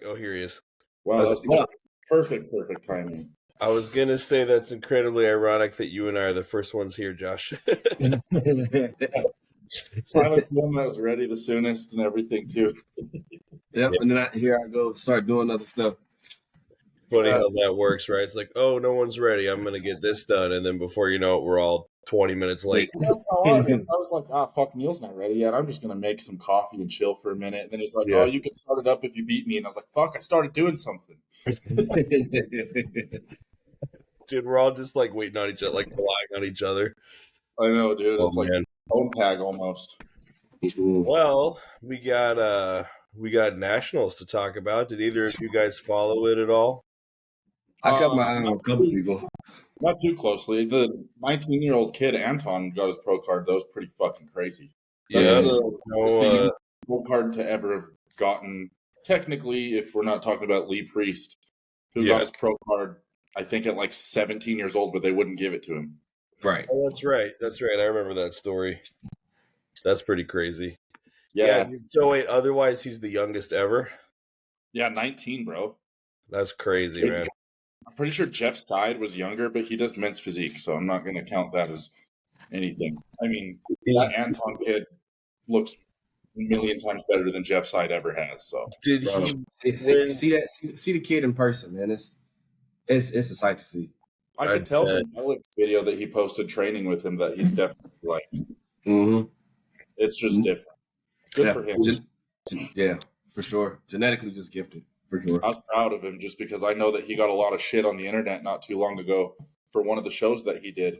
Oh, here he is. Wow, that's perfect timing. I was going to say that's incredibly ironic that you and I are the first ones here, Josh. Silent film that was ready the soonest and everything, too. Yep, and then here I go, start doing other stuff. Funny how that works, right? It's like, oh, no one's ready. I'm going to get this done. And then before you know it, we're all 20 minutes late. That's how I was like, fuck, Neil's not ready yet. I'm just going to make some coffee and chill for a minute. And then he's like, oh, you can start it up if you beat me. And I was like, fuck, I started doing something. Dude, we're all just like waiting on each other, like relying on each other. I know, dude. It's like phone tag almost. Well, we got nationals to talk about. Did either of you guys follow it at all? I got my eye on a couple people. Not too closely. The 19-year-old kid, Anton, got his pro card. That was pretty fucking crazy. That's the pro card to ever have gotten. Technically, if we're not talking about Lee Priest, who got his pro card, I think at like 17 years old, but they wouldn't give it to him. Right. Oh, that's right. I remember that story. That's pretty crazy. Yeah. So wait, otherwise he's the youngest ever? Yeah, 19, bro. That's crazy, man. I'm pretty sure Jeff Steid was younger, but he does men's physique, so I'm not going to count that as anything. I mean, that Anton kid looks a million times better than Jeff Steid ever has. So did he see the kid in person, man? It's a sight to see. I could tell from Alex video that he posted training with him that he's definitely like. Mm-hmm. It's just different. Good for him. Yeah, for sure. Genetically just gifted, for sure. I was proud of him just because I know that he got a lot of shit on the internet not too long ago for one of the shows that he did.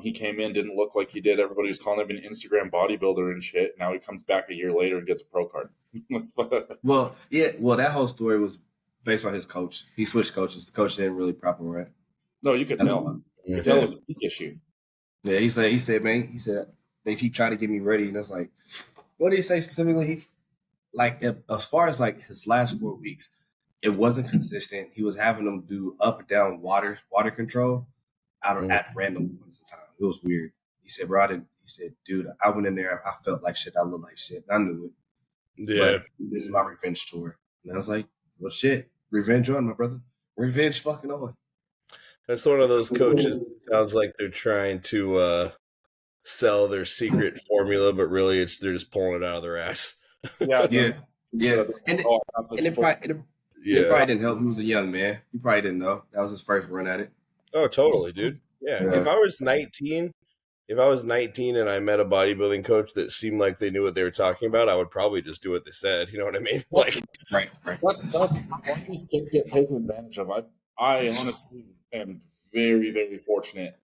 He came in, didn't look like he did. Everybody was calling him an Instagram bodybuilder and shit. Now he comes back a year later and gets a pro card. Well, that whole story was based on his coach. He switched coaches. The coach didn't really prop him right. No, you could tell. You could tell it was a big issue. Yeah, he said, man, they keep trying to get me ready. And I was like, what did he say specifically? He's like, as far as like his last 4 weeks, it wasn't consistent. He was having them do up and down water control at random points in time. It was weird. He said, dude, I went in there. I felt like shit. I looked like shit. I knew it. Yeah. But this is my revenge tour. And I was like, well, shit. Revenge on, my brother. Revenge fucking on. That's one of those coaches that sounds like they're trying to sell their secret formula, but really they're just pulling it out of their ass. Yeah. And it probably didn't help. He was a young man. He probably didn't know. That was his first run at it. Oh, totally, dude. Yeah. If I was 19 and I met a bodybuilding coach that seemed like they knew what they were talking about, I would probably just do what they said. You know what I mean? Like, right. That's why these kids get taken advantage of. I honestly am very, very fortunate.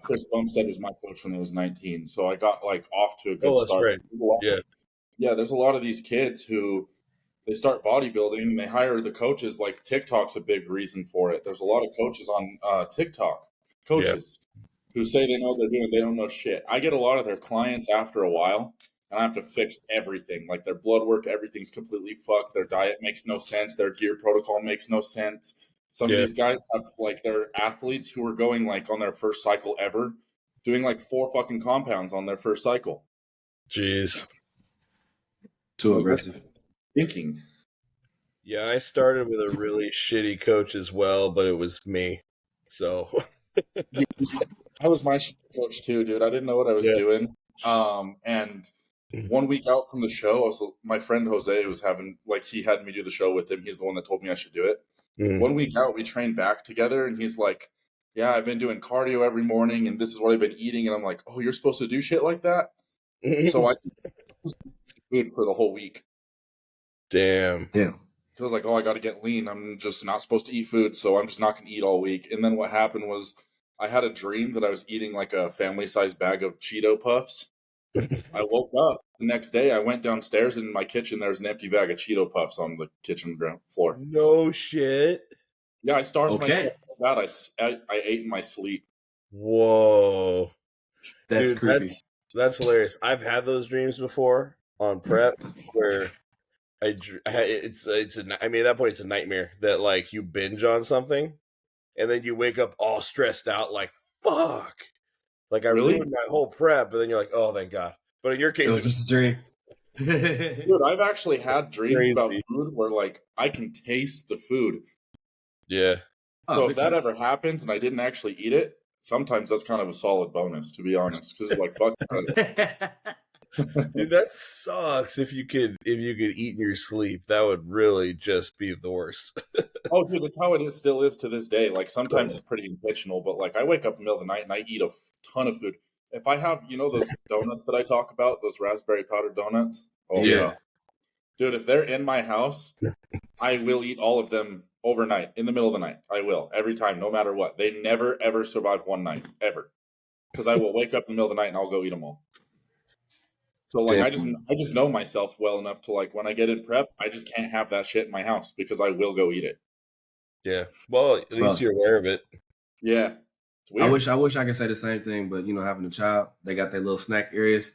Chris Bumstead was my coach when I was 19, so I got like off to a good start. Right. Yeah. There's a lot of these kids who they start bodybuilding and they hire the coaches. Like TikTok's a big reason for it. There's a lot of coaches on TikTok, who say they know what they're doing. They don't know shit. I get a lot of their clients after a while, and I have to fix everything. Like their blood work, everything's completely fucked. Their diet makes no sense. Their gear protocol makes no sense. Some of these guys have like their athletes who are going like on their first cycle ever, doing like 4 fucking compounds on their first cycle. Jeez. Too aggressive. Thinking. Yeah, I started with a really shitty coach as well, but it was me. So I was my coach too, dude. I didn't know what I was doing. And 1 week out from the show, my friend Jose was he had me do the show with him. He's the one that told me I should do it. 1 week out, we trained back together, and he's like, yeah, I've been doing cardio every morning, and this is what I've been eating. And I'm like, oh, you're supposed to do shit like that? So I food for the whole week. Damn. Yeah. I was like, oh, I got to get lean. I'm just not supposed to eat food, so I'm just not going to eat all week. And then what happened was I had a dream that I was eating like a family-sized bag of Cheeto Puffs. I woke up the next day. I went downstairs in my kitchen. There was an empty bag of Cheeto Puffs on the kitchen ground floor. No shit. Yeah, I starved myself so bad. I ate in my sleep. Whoa, that's creepy. That's hilarious. I've had those dreams before on prep where at that point it's a nightmare that like you binge on something and then you wake up all stressed out like fuck. Like I ruined my whole prep, but then you're like, oh, thank God. But in your case, it was just a dream. Dude, I've actually had dreams Crazy. about food where like I can taste the food. Yeah. So if that ever happens and I didn't actually eat it, sometimes that's kind of a solid bonus, to be honest. Because it's like fuck. Dude, that sucks. If you could eat in your sleep, that would really just be the worst. Oh, dude, that's how it is. Still is to this day. Like sometimes it's pretty intentional, but like I wake up in the middle of the night and I eat a ton of food. If I have, those donuts that I talk about, those raspberry powdered donuts. Oh Yeah. dude, if they're in my house, I will eat all of them overnight in the middle of the night. I will every time, no matter what. They never ever survive one night ever, because I will wake up in the middle of the night and I'll go eat them all. So like Damn. I just know myself well enough to like when I get in prep, I just can't have that shit in my house because I will go eat it. Yeah. Well, at least you're aware of it. Yeah. It's weird. I wish I could say the same thing, but having a child, they got their little snack areas.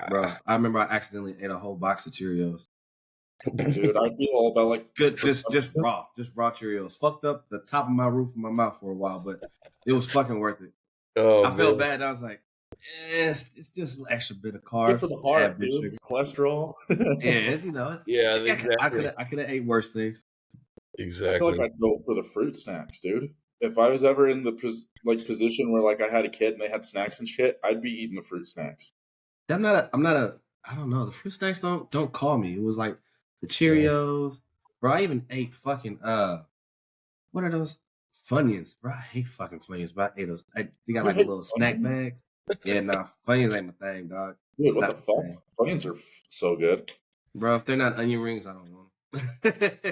Bro, I remember I accidentally ate a whole box of Cheerios. Dude, I feel all about like good, just raw Cheerios. Fucked up the top of my roof of my mouth for a while, but it was fucking worth it. Oh, I felt bad. I was like, it's just an extra bit of carbs. Good for the heart, dude. It's cholesterol. Yeah, exactly. I could have ate worse things. Exactly. I feel like I'd go for the fruit snacks, dude. If I was ever in the position where like I had a kid and they had snacks and shit, I'd be eating the fruit snacks. I'm not a. I don't know. The fruit snacks don't call me. It was like the Cheerios, bro. I even ate fucking what are those Funyuns, bro? I hate fucking Funyuns, but I ate those. They got like little snack bags. Yeah, nah, Funyuns ain't my thing, dog. Dude, what the fuck? Funyuns are so good, bro. If they're not onion rings, I don't want them.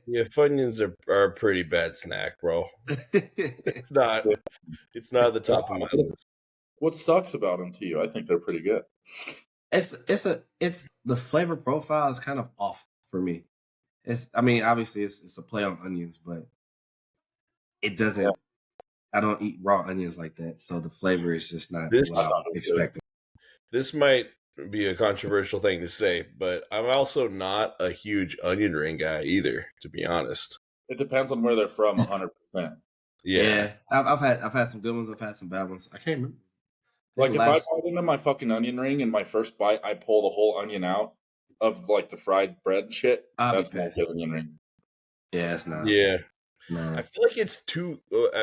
Yeah, Funyuns are a pretty bad snack, bro. It's not the top of my list. What sucks about them to you? I think they're pretty good. It's the flavor profile is kind of off for me. Obviously it's a play on onions, but it doesn't. Yeah. I don't eat raw onions like that, so the flavor is just not what I expected. This might be a controversial thing to say, but I'm also not a huge onion ring guy either, to be honest. It depends on where they're from, 100%. Yeah. I've had some good ones. I've had some bad ones. I can't remember. Like if I bite into my fucking onion ring and my first bite, I pull the whole onion out of like the fried bread and shit. That's not the onion ring. Yeah, it's not. Yeah. I feel like it's too.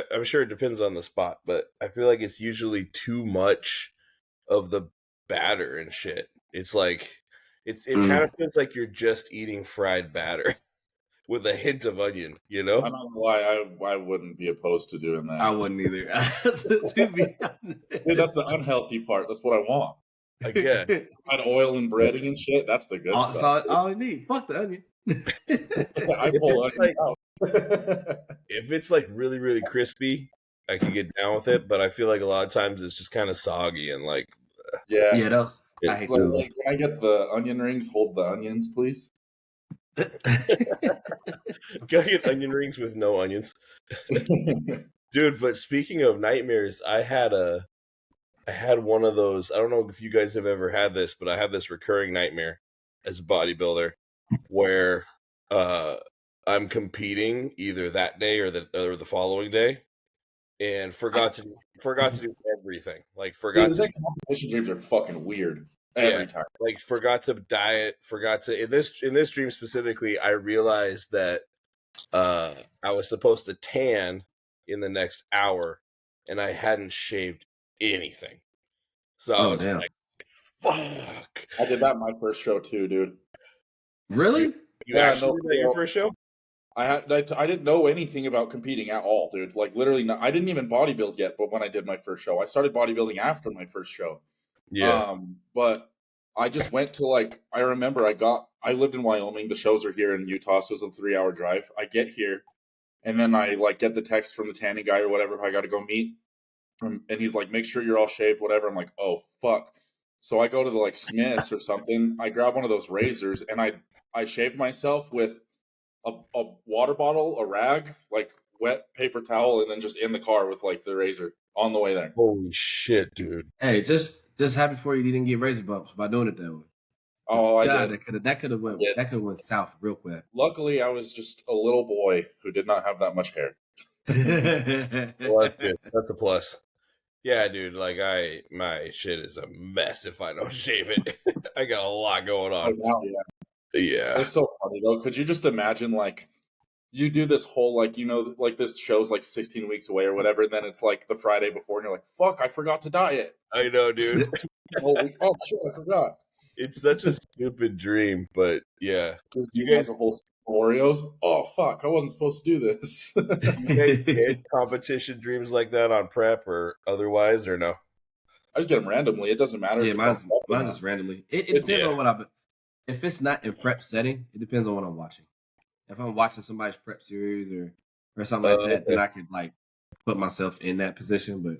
I'm sure it depends on the spot, but I feel like it's usually too much of the batter and shit. It's like it kind of feels like you're just eating fried batter with a hint of onion. I don't know why I wouldn't be opposed to doing that. I wouldn't either. To be honest. Dude, that's the unhealthy part. That's what I want. Again, fried oil and breading and shit. That's the good stuff. That's all I need. Fuck the onion. I pull onion out. If it's like really, really crispy, I can get down with it, but I feel like a lot of times it's just kind of soggy and like yeah, those. I hate those. Like, can I get the onion rings? Hold the onions, please. Can I get onion rings with no onions? Dude, but speaking of nightmares, I had one of those. I don't know if you guys have ever had this, but I have this recurring nightmare as a bodybuilder where I'm competing either that day or the following day, and forgot to do everything. Like competition dreams are fucking weird every time. Like forgot to diet. Forgot to in this dream specifically. I realized that I was supposed to tan in the next hour, and I hadn't shaved anything. So I was like, "Fuck!" I did that in my first show too, dude. Really? You actually did that your first show? I didn't know anything about competing at all, dude. Like literally, I didn't even bodybuild yet. But when I did my first show, I started bodybuilding after my first show. Yeah. But I just went to I remember I lived in Wyoming. The shows are here in Utah, so it's a 3-hour drive. I get here, and then I get the text from the tanning guy or whatever who I got to go meet, and he's like, "Make sure you're all shaved, whatever." I'm like, "Oh fuck!" So I go to the Smiths or something. I grab one of those razors and I shaved myself with a water bottle, a rag, wet paper towel, and then just in the car with the razor on the way there. Holy shit, dude! Hey, just happy for you didn't get razor bumps by doing it that way. Oh, God, I did. That could have went south real quick. Luckily, I was just a little boy who did not have that much hair. Well, that's good. That's a plus. Yeah, dude. Like my shit is a mess if I don't shave it. I got a lot going Oh, on. now, yeah. Yeah. It's so funny though. Could you just imagine like you do this whole like like this show's like 16 weeks away or whatever, and then it's like the Friday before, and you're like, "Fuck, I forgot to diet." I know, dude. Whole week. Oh shit, I forgot. It's such a stupid dream, but yeah. You You guys a whole Oreos. Oh fuck, I wasn't supposed to do this. guys get competition dreams like that on prep or otherwise, or no? I just get them randomly. It doesn't matter. Yeah, if it's mine's just randomly. It depends on what I've. If it's not in prep setting, it depends on what I'm watching. If I'm watching somebody's prep series or something like that, then I could like put myself in that position. But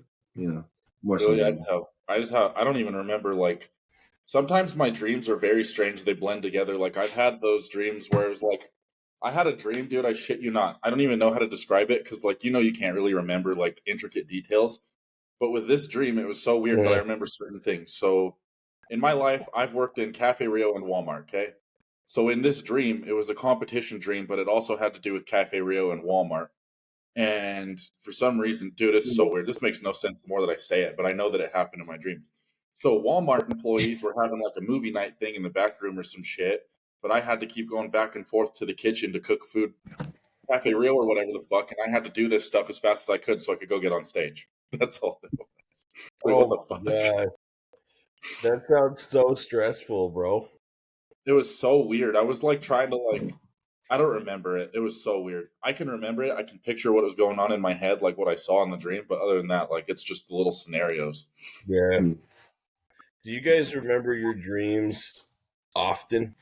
more so. Yeah, I don't even remember like. Sometimes my dreams are very strange. They blend together. Like I've had those dreams where it was like, I had a dream, dude. I shit you not. I don't even know how to describe it because, like, you can't really remember like intricate details. But with this dream, it was so weird that I remember certain things. So, in my life, I've worked in Cafe Rio and Walmart. Okay, so in this dream, it was a competition dream, but it also had to do with Cafe Rio and Walmart. And for some reason, dude, it's so weird. This makes no sense the more that I say it, but I know that it happened in my dream. So Walmart employees were having like a movie night thing in the back room or some shit, but I had to keep going back and forth to the kitchen to cook food, Cafe Rio or whatever the fuck, and I had to do this stuff as fast as I could so I could go get on stage. That's all it was. Like, what the fuck? Yeah. That sounds so stressful, bro. It was so weird. I was like trying to like, I don't remember it. It was so weird. I can remember it. I can picture what was going on in my head, like what I saw in the dream, but other than that, like it's just the little scenarios. Yeah. Do you guys remember your dreams often?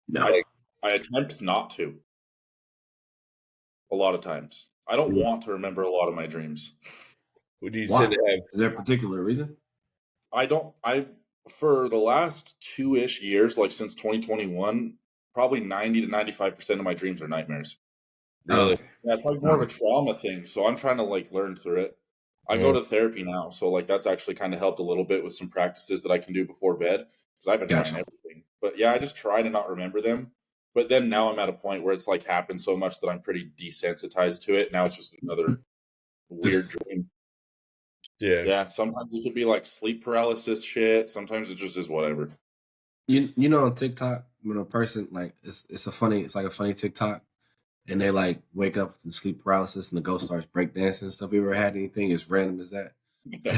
No. I attempt not to. A lot of times. I don't want to remember a lot of my dreams. What do you Why? tend to have? Is there a particular reason? For the last 2-ish years, like since 2021, probably 90 to 95% of my dreams are nightmares. Really? Yeah, it's like more of a trauma thing. So I'm trying to like learn through it. I go to therapy now. So like that's actually kind of helped a little bit with some practices that I can do before bed because I've been trying everything. But yeah, I just try to not remember them. But then now I'm at a point where it's like happened so much that I'm pretty desensitized to it. Now it's just another weird dream. Yeah. Yeah. Sometimes it could be like sleep paralysis shit. Sometimes it just is whatever. On TikTok, when a person like it's like a funny TikTok, and they like wake up to sleep paralysis and the ghost starts breakdancing and stuff. You ever had anything as random as that? No.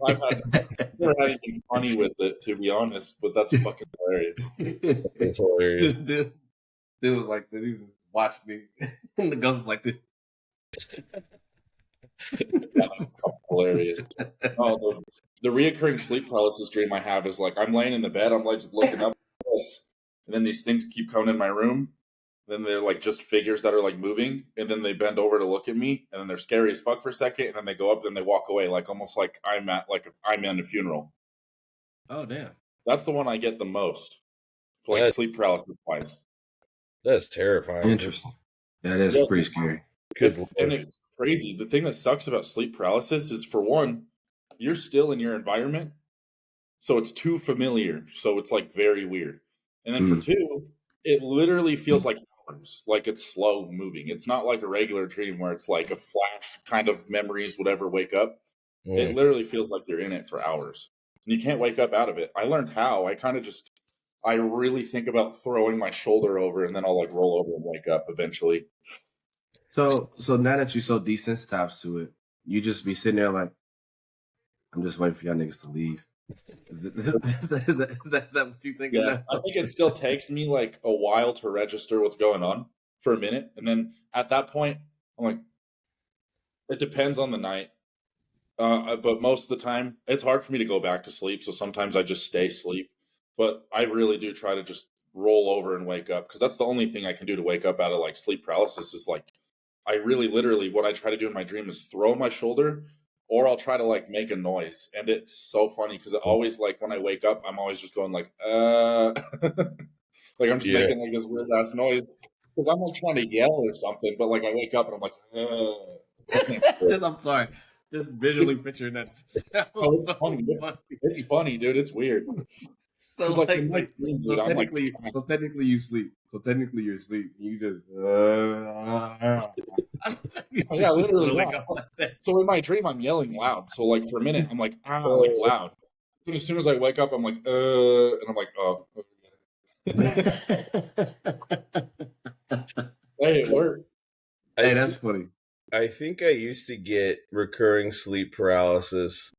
I've never had anything funny with it, to be honest, but that's fucking hilarious. It's hilarious. Dude was like, he was just watching me, and the ghost was like this. That's hilarious. Oh, the reoccurring sleep paralysis dream I have is like I'm laying in the bed, I'm like looking up at this, and then these things keep coming in my room. Then they're like just figures that are like moving, and then they bend over to look at me, and then they're scary as fuck for a second, and then they go up, then they walk away, like almost like I'm in a funeral. Oh damn! That's the one I get the most, like sleep paralysis wise. That's terrifying. Interesting. That is pretty scary. And it's crazy. The thing that sucks about sleep paralysis is, for one, you're still in your environment, so it's too familiar, so it's like very weird. And then for two, it literally feels like hours, like it's slow moving. It's not like a regular dream where it's like a flash kind of memories, whatever, wake up. It literally feels like you're in it for hours, and you can't wake up out of it. I learned how. I really think about throwing my shoulder over, and then I'll like roll over and wake up eventually. So now that you're so desensitized to it, you just be sitting there like, I'm just waiting for y'all niggas to leave. Is that what you think? Yeah, I think it still takes me like a while to register what's going on for a minute, and then at that point, I'm like, it depends on the night. But most of the time, it's hard for me to go back to sleep. So sometimes I just stay asleep. But I really do try to just roll over and wake up, because that's the only thing I can do to wake up out of like sleep paralysis. Is like, I really literally, what I try to do in my dream is throw my shoulder, or I'll try to like make a noise. And it's so funny because it always, like, when I wake up, I'm always just going like, like I'm just making like this weird ass noise because I'm like trying to yell or something. But like I wake up and I'm like, I'm sorry. Just visually picturing that. It's funny. It's funny, dude. It's weird. So like like, in my dream, dude, I'm like, technically you sleep. So technically you're asleep. You just you yeah, just literally, wanna yeah. wake up like that. So in my dream, I'm yelling loud. So like for a minute, I'm like, like loud. And as soon as I wake up, I'm like, and I'm like, oh. Hey, it worked. Hey, that's funny. I think I used to get recurring sleep paralysis.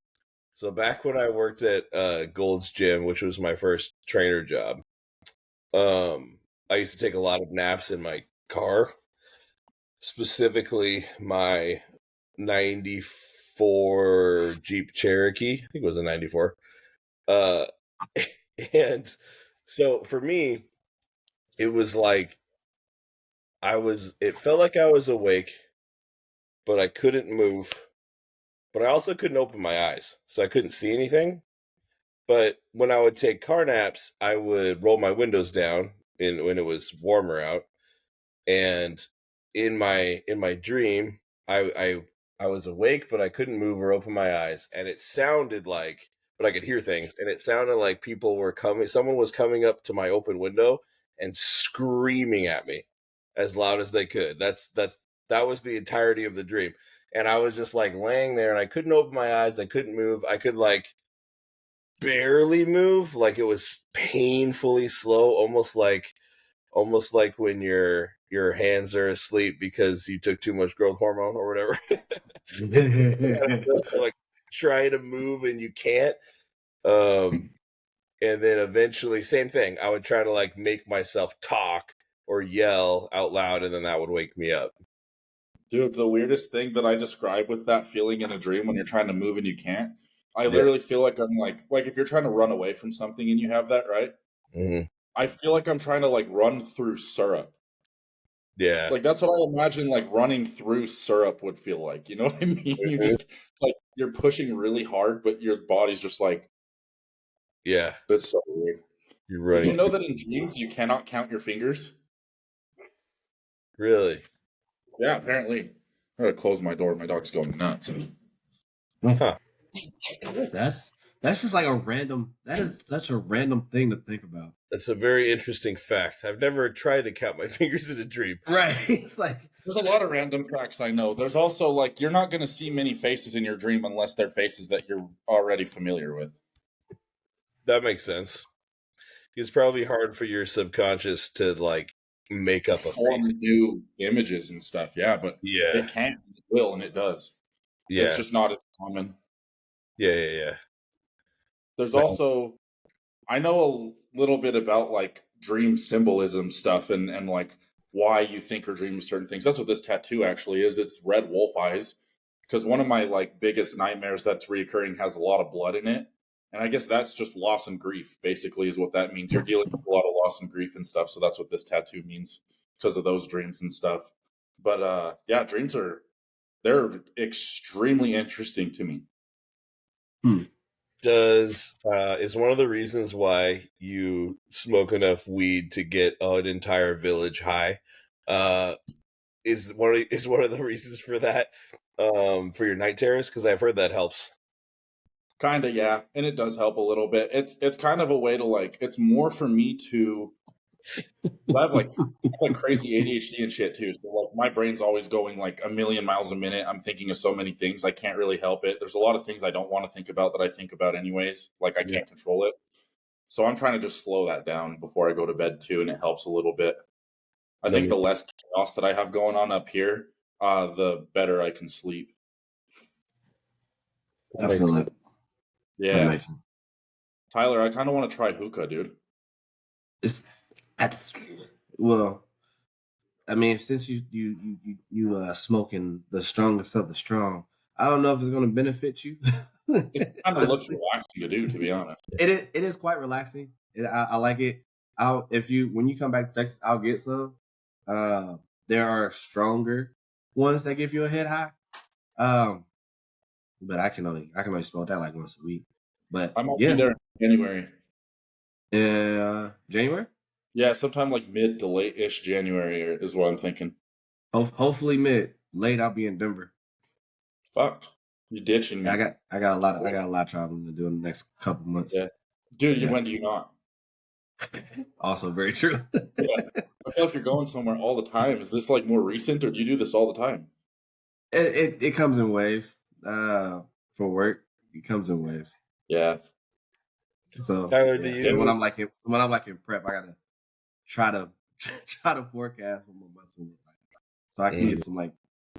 So back when I worked at Gold's Gym, which was my first trainer job, I used to take a lot of naps in my car, specifically my 94 Jeep Cherokee. I think it was a 94. And so for me, it was like it felt like I was awake, but I couldn't move. But I also couldn't open my eyes, so I couldn't see anything. But when I would take car naps, I would roll my windows down when it was warmer out, and in my dream, I was awake, but I couldn't move or open my eyes, and it sounded like, but I could hear things, and it sounded like people were coming. Someone was coming up to my open window and screaming at me as loud as they could. That was the entirety of the dream, and I was just like laying there, and I couldn't open my eyes. I couldn't move. I could like barely move, like it was painfully slow, almost like when your hands are asleep because you took too much growth hormone or whatever. Like trying to move and you can't. And then eventually, same thing. I would try to like make myself talk or yell out loud, and then that would wake me up. Dude, the weirdest thing that I describe with that feeling in a dream when you're trying to move and you can't, I literally feel like I'm like if you're trying to run away from something and you have that, right? Mm-hmm. I feel like I'm trying to like run through syrup. Yeah. Like that's what I imagine like running through syrup would feel like. You know what I mean? Mm-hmm. You just like you're pushing really hard, but your body's just like, yeah. That's so weird. You're running. Did you know that in dreams you cannot count your fingers? Really? Yeah, apparently. I gotta close my door. My dog's going nuts. Huh. That's just like a random. That is such a random thing to think about. That's a very interesting fact. I've never tried to count my fingers in a dream. Right. It's like there's a lot of random facts I know. There's also like you're not going to see many faces in your dream unless they're faces that you're already familiar with. That makes sense. It's probably hard for your subconscious to like make up a form face. New images and stuff. Yeah, but it can, it will, and it does. Yeah, it's just not as common. Yeah. There's also, I know a little bit about like dream symbolism stuff and like why you think or dream certain things. That's what this tattoo actually is. It's red wolf eyes, because one of my like biggest nightmares that's reoccurring has a lot of blood in it. And I guess that's just loss and grief, basically, is what that means. You're dealing with a lot of loss and grief and stuff. So that's what this tattoo means because of those dreams and stuff. But yeah, dreams they're extremely interesting to me. Is one of the reasons why you smoke enough weed to get an entire village high? Is one of the reasons for that for your night terrors? Because I've heard that helps. Kind of, yeah, and it does help a little bit. It's kind of a way to like. It's more for me to. I have like crazy ADHD and shit too. So like my brain's always going like a million miles a minute. I'm thinking of so many things. I can't really help it. There's a lot of things I don't want to think about that I think about anyways. Like I can't control it. So I'm trying to just slow that down before I go to bed too, and it helps a little bit. I think the less chaos that I have going on up here, the better I can sleep. I feel it. Yeah. Tyler, I kind of want to try hookah, dude. Well, I mean, since you smoking the strongest of the strong, I don't know if it's going to benefit you. It kind of looks relaxing to do, to be honest. It is quite relaxing. I like it. When you come back to Texas, I'll get some. There are stronger ones that give you a head high. But I can only smoke that like once a week. But I'm be there in January. January? Yeah, sometime like mid to late-ish January is what I'm thinking. Hopefully mid. Late, I'll be in Denver. Fuck, you ditching me? I got a lot of traveling to do in the next couple months. Yeah, dude. When do you not? Also very true. Yeah. I feel like you're going somewhere all the time. Is this like more recent, or do you do this all the time? It comes in waves. For work, it comes in waves. Yeah. So, Tyler, do yeah. you? So when I'm like in prep, I gotta try to forecast what my months will look like, so I can get some like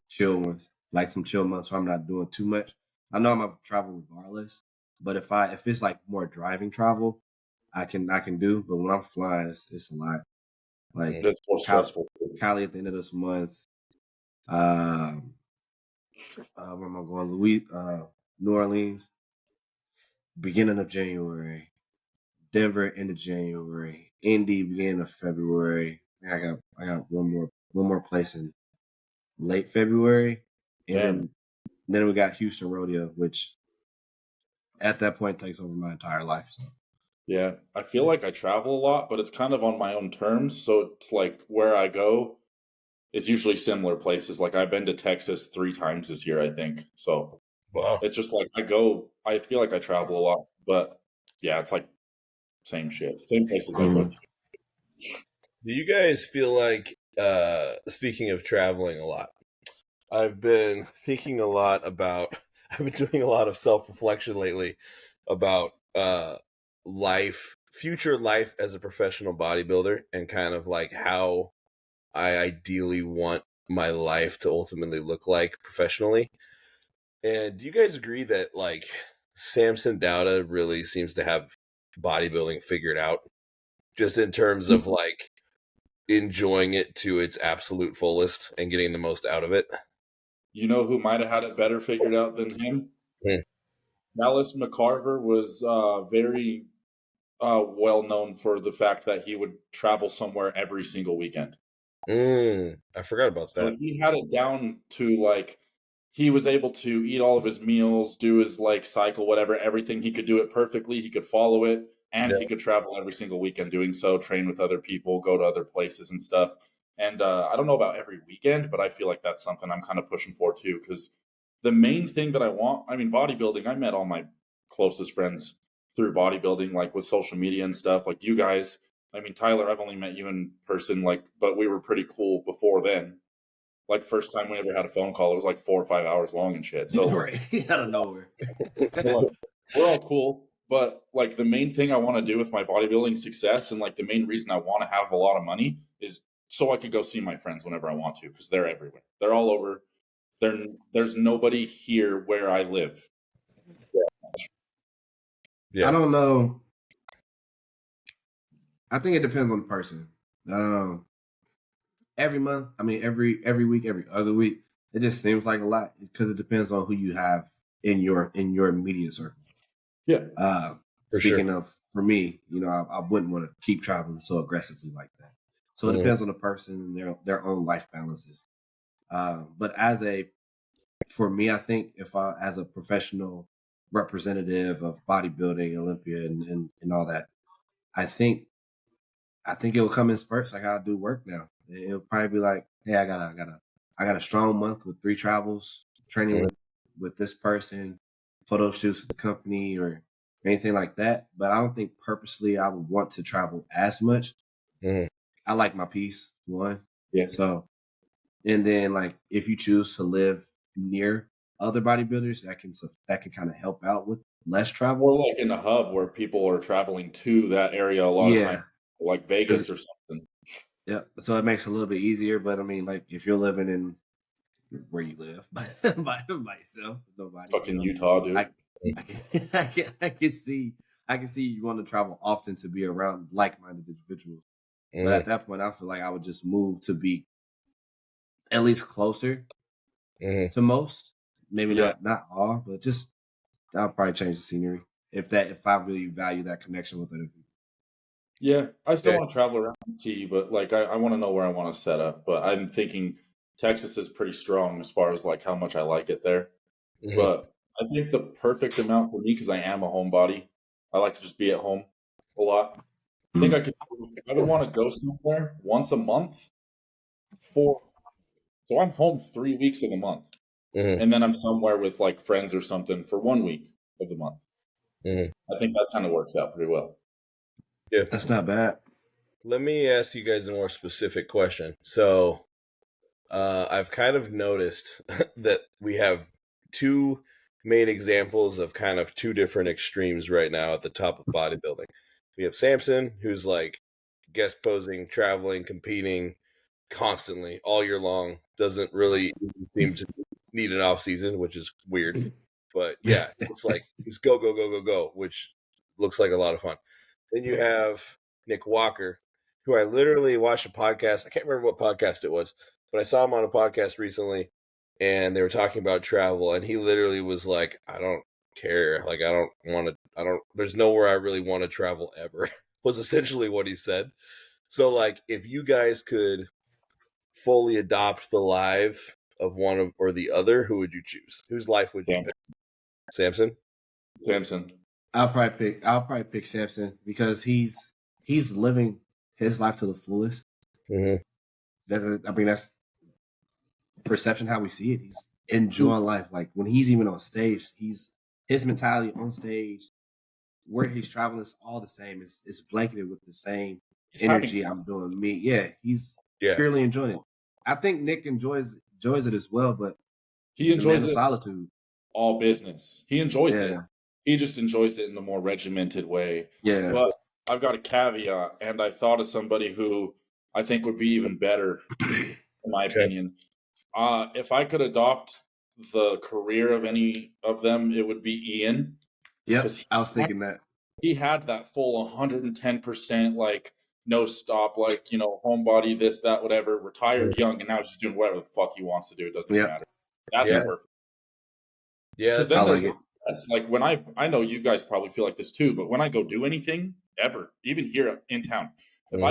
chill ones, like some chill months, so I'm not doing too much. I know I'm gonna travel regardless, but if it's like more driving travel, I can do. But when I'm flying, it's a lot. Like That's more stressful. Cali at the end of this month. Where am I going? New Orleans, beginning of January. Denver, end of January. Indy, beginning of February. I got one more place in late February, and Damn. then we got Houston Rodeo, which at that point takes over my entire life. So. Yeah. I feel like I travel a lot, but it's kind of on my own terms. So it's like where I go, it's usually similar places. Like I've been to Texas 3 times this year, I think. So Wow. it's just like I feel like I travel a lot, but yeah, it's like same shit, same places I go to. Do you guys feel like, speaking of traveling a lot, I've been thinking a lot about, I've been doing a lot of self-reflection lately about future life as a professional bodybuilder, and kind of like how I ideally want my life to ultimately look like professionally. And do you guys agree that like Samson Dauda really seems to have bodybuilding figured out, just in terms of like enjoying it to its absolute fullest and getting the most out of it? You know who might have had it better figured out than him? Hmm. Dallas McCarver was very well known for the fact that he would travel somewhere every single weekend. I forgot about So that. he had it down to like he was able to eat all of his meals, do his like cycle, whatever, everything. He could do it perfectly. He could follow it, and Yeah. he could travel every single weekend doing so, train with other people, go to other places and stuff. And I don't know about every weekend, but I feel like that's something I'm kind of pushing for too. Because the main thing that I want, I mean, bodybuilding, I met all my closest friends through bodybuilding, like with social media and stuff. Like you guys, I mean, Tyler, I've only met you in person, like, but we were pretty cool before then. Like first time we ever had a phone call, it was like 4 or 5 hours long and shit. So right out of nowhere. like, we're all cool, but like the main thing I want to do with my bodybuilding success, and like the main reason I want to have a lot of money, is so I could go see my friends whenever I want to, because they're everywhere. They're all over. There's nobody here where I live. Yeah. I don't know. I think it depends on the person. Every month, I mean, every week, every other week, it just seems like a lot because it depends on who you have in your immediate circle. Yeah. For Speaking sure. of, for me, you know, I wouldn't want to keep traveling so aggressively like that. So it Mhm. depends on the person and their own life balances. But for me, I think as a professional representative of bodybuilding, Olympia, and all that, I think it will come in spurts, like how I do work now. It'll probably be like, hey, I got a strong month with 3 travels, training Mhm. with this person, photo shoots with the company or anything like that. But I don't think purposely I would want to travel as much. Mhm. I like my peace, one. Yeah. So, and then like if you choose to live near other bodybuilders, that can kind of help out with less Or travel. like in a hub where people are traveling to that area a lot of times, Yeah, like Vegas or something. yeah. So it makes it a little bit easier. But I mean, like if you're living in where you live by yourself, nobody, you Fucking know, Utah, I, dude. I can see you want to travel often to be around like-minded individuals. But Mhm. at that point, I feel like I would just move to be at least closer Mhm. to most. Maybe Yeah. not all, but just I'll probably change the scenery if I really value that connection with other people. Yeah, I still Yeah. want to travel around T, but like I want to know where I want to set up. But I'm thinking Texas is pretty strong as far as like how much I like it there. Mhm. But I think the perfect amount for me, because I am a homebody, I like to just be at home a lot. I think I would want to go somewhere once a month for, so I'm home 3 weeks of the month, Mhm. and then I'm somewhere with like friends or something for 1 week of the month. Mhm. I think that kind of works out pretty well. Yeah. That's not bad. Let me ask you guys a more specific question. So, I've kind of noticed that we have two main examples of kind of two different extremes right now at the top of bodybuilding. We have Samson, who's like guest posing, traveling, competing constantly all year long, doesn't really seem to need an off season, which is weird. But yeah, it's like he's go, go, go, go, go, which looks like a lot of fun. Then you have Nick Walker, who I literally watched a podcast. I can't remember what podcast it was, but I saw him on a podcast recently, and they were talking about travel, and he literally was like, "I don't care. Like, I don't want to. I don't. There's nowhere I really want to travel ever." Was essentially what he said. So, like, if you guys could fully adopt the life of one of, or the other, who would you choose? Whose life would you pick? Samson? Samson. I'll probably pick Samson because he's living his life to the fullest. Mm-hmm. I mean, that's perception how we see it. He's enjoying life. Like when he's even on stage, his mentality on stage, where he's traveling is all the same. It's blanketed with the same energy. I'm doing me. Yeah, he's purely enjoying it. I think Nick enjoys it as well, but he enjoys it. Solitude. All business. He enjoys it. He just enjoys it in a more regimented way. Yeah. But I've got a caveat, and I thought of somebody who I think would be even better, in my opinion. If I could adopt the career of any of them, it would be Ian. Yep, I was thinking that. He had that full 110%, like, no stop, like, homebody, this, that, whatever, retired young, and now just doing whatever the fuck he wants to do. It doesn't matter. That's perfect. Yeah, I like it. Like when I know you guys probably feel like this too, but when I go do anything ever, even here in town, if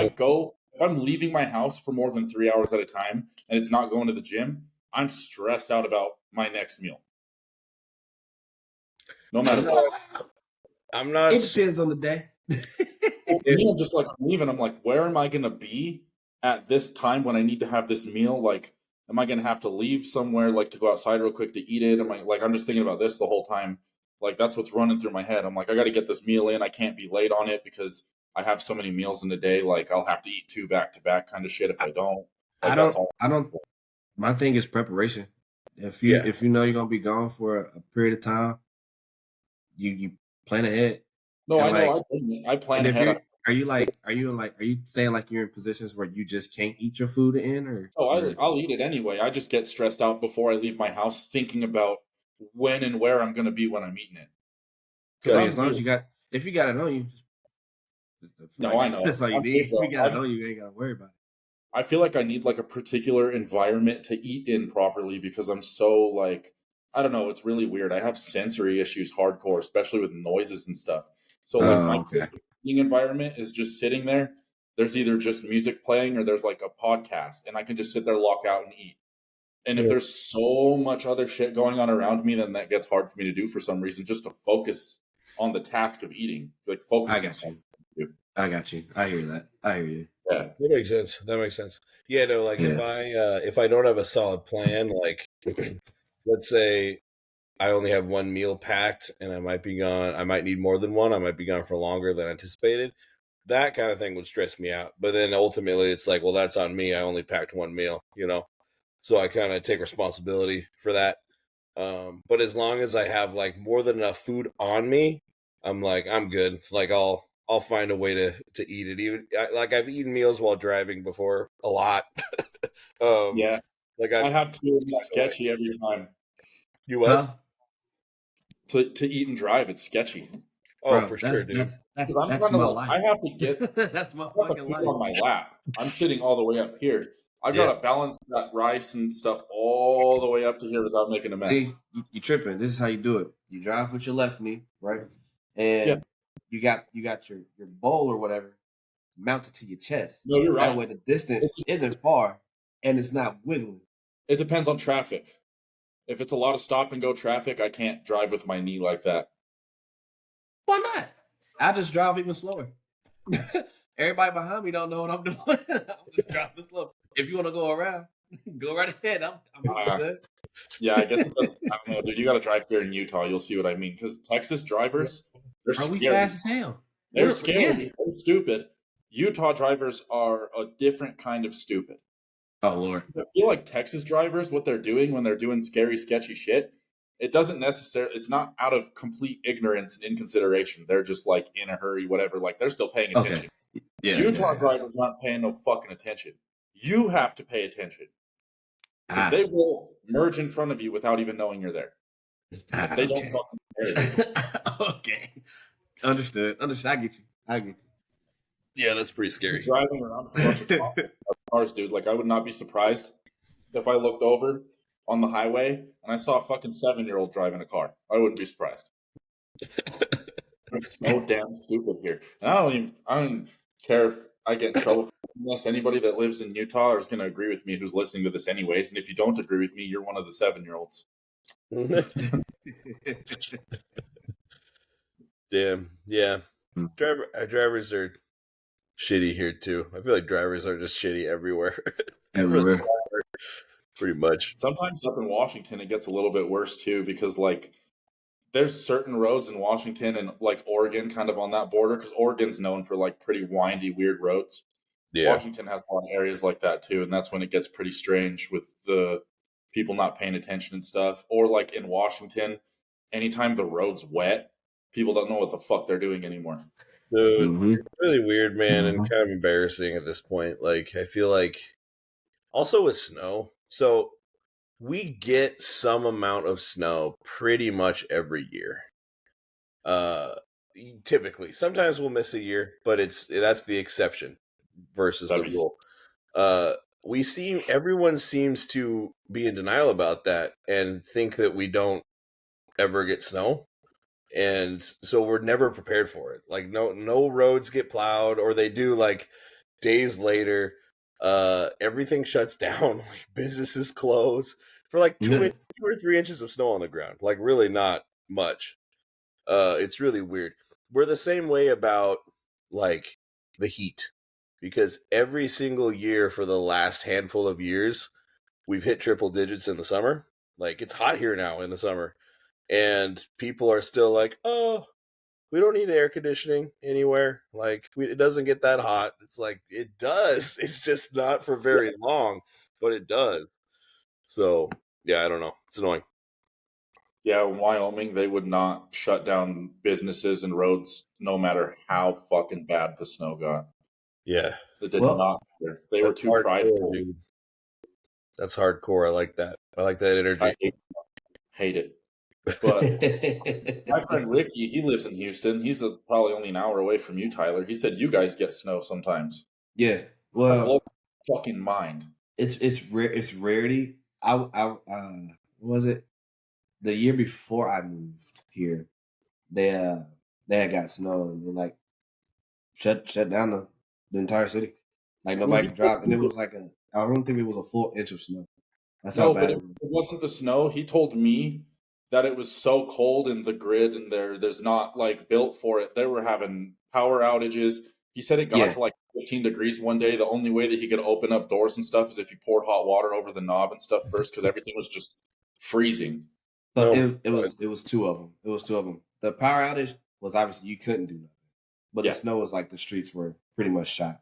I'm leaving my house for more than 3 hours at a time and it's not going to the gym, I'm stressed out about my next meal. No matter what. I'm not. It depends on the day. I'm just like leaving. I'm like, where am I going to be at this time when I need to have this meal? Like, am I going to have to leave somewhere, like to go outside real quick to eat it? I'm just thinking about this the whole time. Like, that's what's running through my head. I'm like, I got to get this meal in. I can't be late on it because I have so many meals in a day. Like, I'll have to eat 2 back to back kind of shit if I don't. Like, I don't. My thing is preparation. If you know you're going to be gone for a period of time, you plan ahead. No, I know. I plan ahead. Are you saying like you're in positions where you just can't eat your food in, or? Oh, I'll eat it anyway. I just get stressed out before I leave my house, thinking about when and where I'm going to be when I'm eating it. Because as long as if you got it on you, I know that's all you need. If you got it on you, you ain't got to worry about it. I feel like I need like a particular environment to eat in properly because I'm so like, I don't know. It's really weird. I have sensory issues hardcore, especially with noises and stuff. So like my eating environment is just sitting there. There's either just music playing or there's like a podcast, and I can just sit there, lock out, and eat. And if there's so much other shit going on around me, then that gets hard for me to do for some reason, just to focus on the task of eating. Like focusing. I got you. I hear that. I hear you. Yeah, that makes sense. Yeah, no, like if I don't have a solid plan, like let's say I only have one meal packed and I might be gone. I might need more than one. I might be gone for longer than anticipated. That kind of thing would stress me out. But then ultimately it's like, well, that's on me. I only packed one meal, So I kind of take responsibility for that. But as long as I have like more than enough food on me, I'm like, I'm good. Like I'll find a way to eat it. Even like I've eaten meals while driving before a lot. Like I have to do it sketchy every time. You what? To eat and drive, it's sketchy. Oh, for sure, dude. That's my life. I have to get that's my fucking life on my lap. I'm sitting all the way up here. I gotta balance that rice and stuff all the way up to here without making a mess. See, you tripping. This is how you do it. You drive with your left knee, right? And you got your bowl or whatever mounted to your chest. No, you're right. That way the distance isn't far and it's not wiggling. It depends on traffic. If it's a lot of stop and go traffic, I can't drive with my knee like that. Why not? I just drive even slower. Everybody behind me don't know what I'm doing. I'm just driving slow. If you want to go around, go right ahead. I'm good. Yeah, I guess it does. I don't know, dude. You got to drive here in Utah. You'll see what I mean. Because Texas drivers, they're we fast as hell. They're scary. Yes. They're stupid. Utah drivers are a different kind of stupid. Oh, Lord. I feel like Texas drivers, what they're doing when they're doing scary, sketchy shit, it doesn't necessarily, it's not out of complete ignorance and inconsideration. They're just like in a hurry, whatever. Like they're still paying attention. Okay. Yeah, Utah drivers aren't paying no fucking attention. You have to pay attention. Because they will merge in front of you without even knowing you're there. They don't fucking care. Okay. Understood. I get you. Yeah, that's pretty scary. Driving around with a bunch of cars, dude. Like, I would not be surprised if I looked over on the highway and I saw a fucking 7-year-old driving a car. I wouldn't be surprised. It's so damn stupid here. And I don't care if I get in trouble for this. Anybody that lives in Utah is going to agree with me who's listening to this anyways. And if you don't agree with me, you're one of the 7-year-olds. Damn. Yeah. Drivers are shitty here too. I feel like drivers are just shitty everywhere. Everywhere. Pretty much. Sometimes up in Washington, it gets a little bit worse too, because like there's certain roads in Washington and like Oregon kind of on that border, because Oregon's known for like pretty windy, weird roads. Yeah. Washington has a lot of areas like that too. And that's when it gets pretty strange with the people not paying attention and stuff. Or like in Washington, anytime the road's wet, people don't know what the fuck they're doing anymore. Dude, it's really weird, man, and kind of embarrassing at this point. Like, I feel like also with snow. So we get some amount of snow pretty much every year. Typically. Sometimes we'll miss a year, but that's the exception versus the rule. Everyone seems to be in denial about that and think that we don't ever get snow. And so we're never prepared for it. Like no roads get plowed, or they do like days later. Everything shuts down. Like businesses close for like 2 or 3 inches of snow on the ground. Like really not much. It's really weird. We're the same way about like the heat, because every single year for the last handful of years, we've hit triple digits in the summer. Like it's hot here now in the summer. And people are still like, oh, we don't need air conditioning anywhere. Like, it doesn't get that hot. It's like, it does. It's just not for very long, but it does. So, yeah, I don't know. It's annoying. Yeah, in Wyoming, they would not shut down businesses and roads no matter how fucking bad the snow got. Yeah. It did not matter. They were too prideful. Dude. That's hardcore. I like that. I like that energy. I hate it. But my friend Ricky, he lives in Houston. He's probably only an hour away from you, Tyler. He said you guys get snow sometimes. Yeah, well, fucking mind. It's rare. It's rarity. What was it? The year before I moved here, they had got snow and like shut down the entire city. Like nobody could drive, and it was like I don't think it was a full inch of snow. That's how bad it wasn't the snow. He told me that it was so cold in the grid and there's not like built for it. They were having power outages. He said it got to like 15 degrees one day. The only way that he could open up doors and stuff is if he poured hot water over the knob and stuff first, because everything was just freezing. So it was two of them. It was two of them. The power outage was obviously you couldn't do nothing, but the snow was like the streets were pretty much shot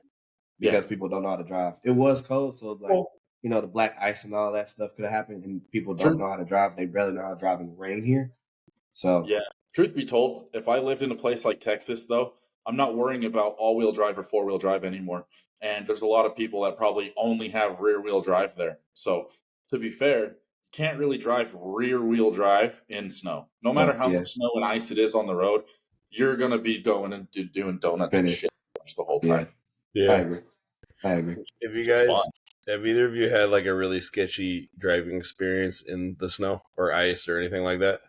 because people don't know how to drive. It was cold, so like the black ice and all that stuff could have happened, and people don't know how to drive. They barely know how to drive in the rain here. So truth be told, if I lived in a place like Texas, though, I'm not worrying about all-wheel drive or four-wheel drive anymore. And there's a lot of people that probably only have rear-wheel drive there. So to be fair, you can't really drive rear-wheel drive in snow. No matter how much snow and ice it is on the road, you're going to be going and doing donuts and shit the whole time. Yeah. I agree. Have either of you had like a really sketchy driving experience in the snow or ice or anything like that?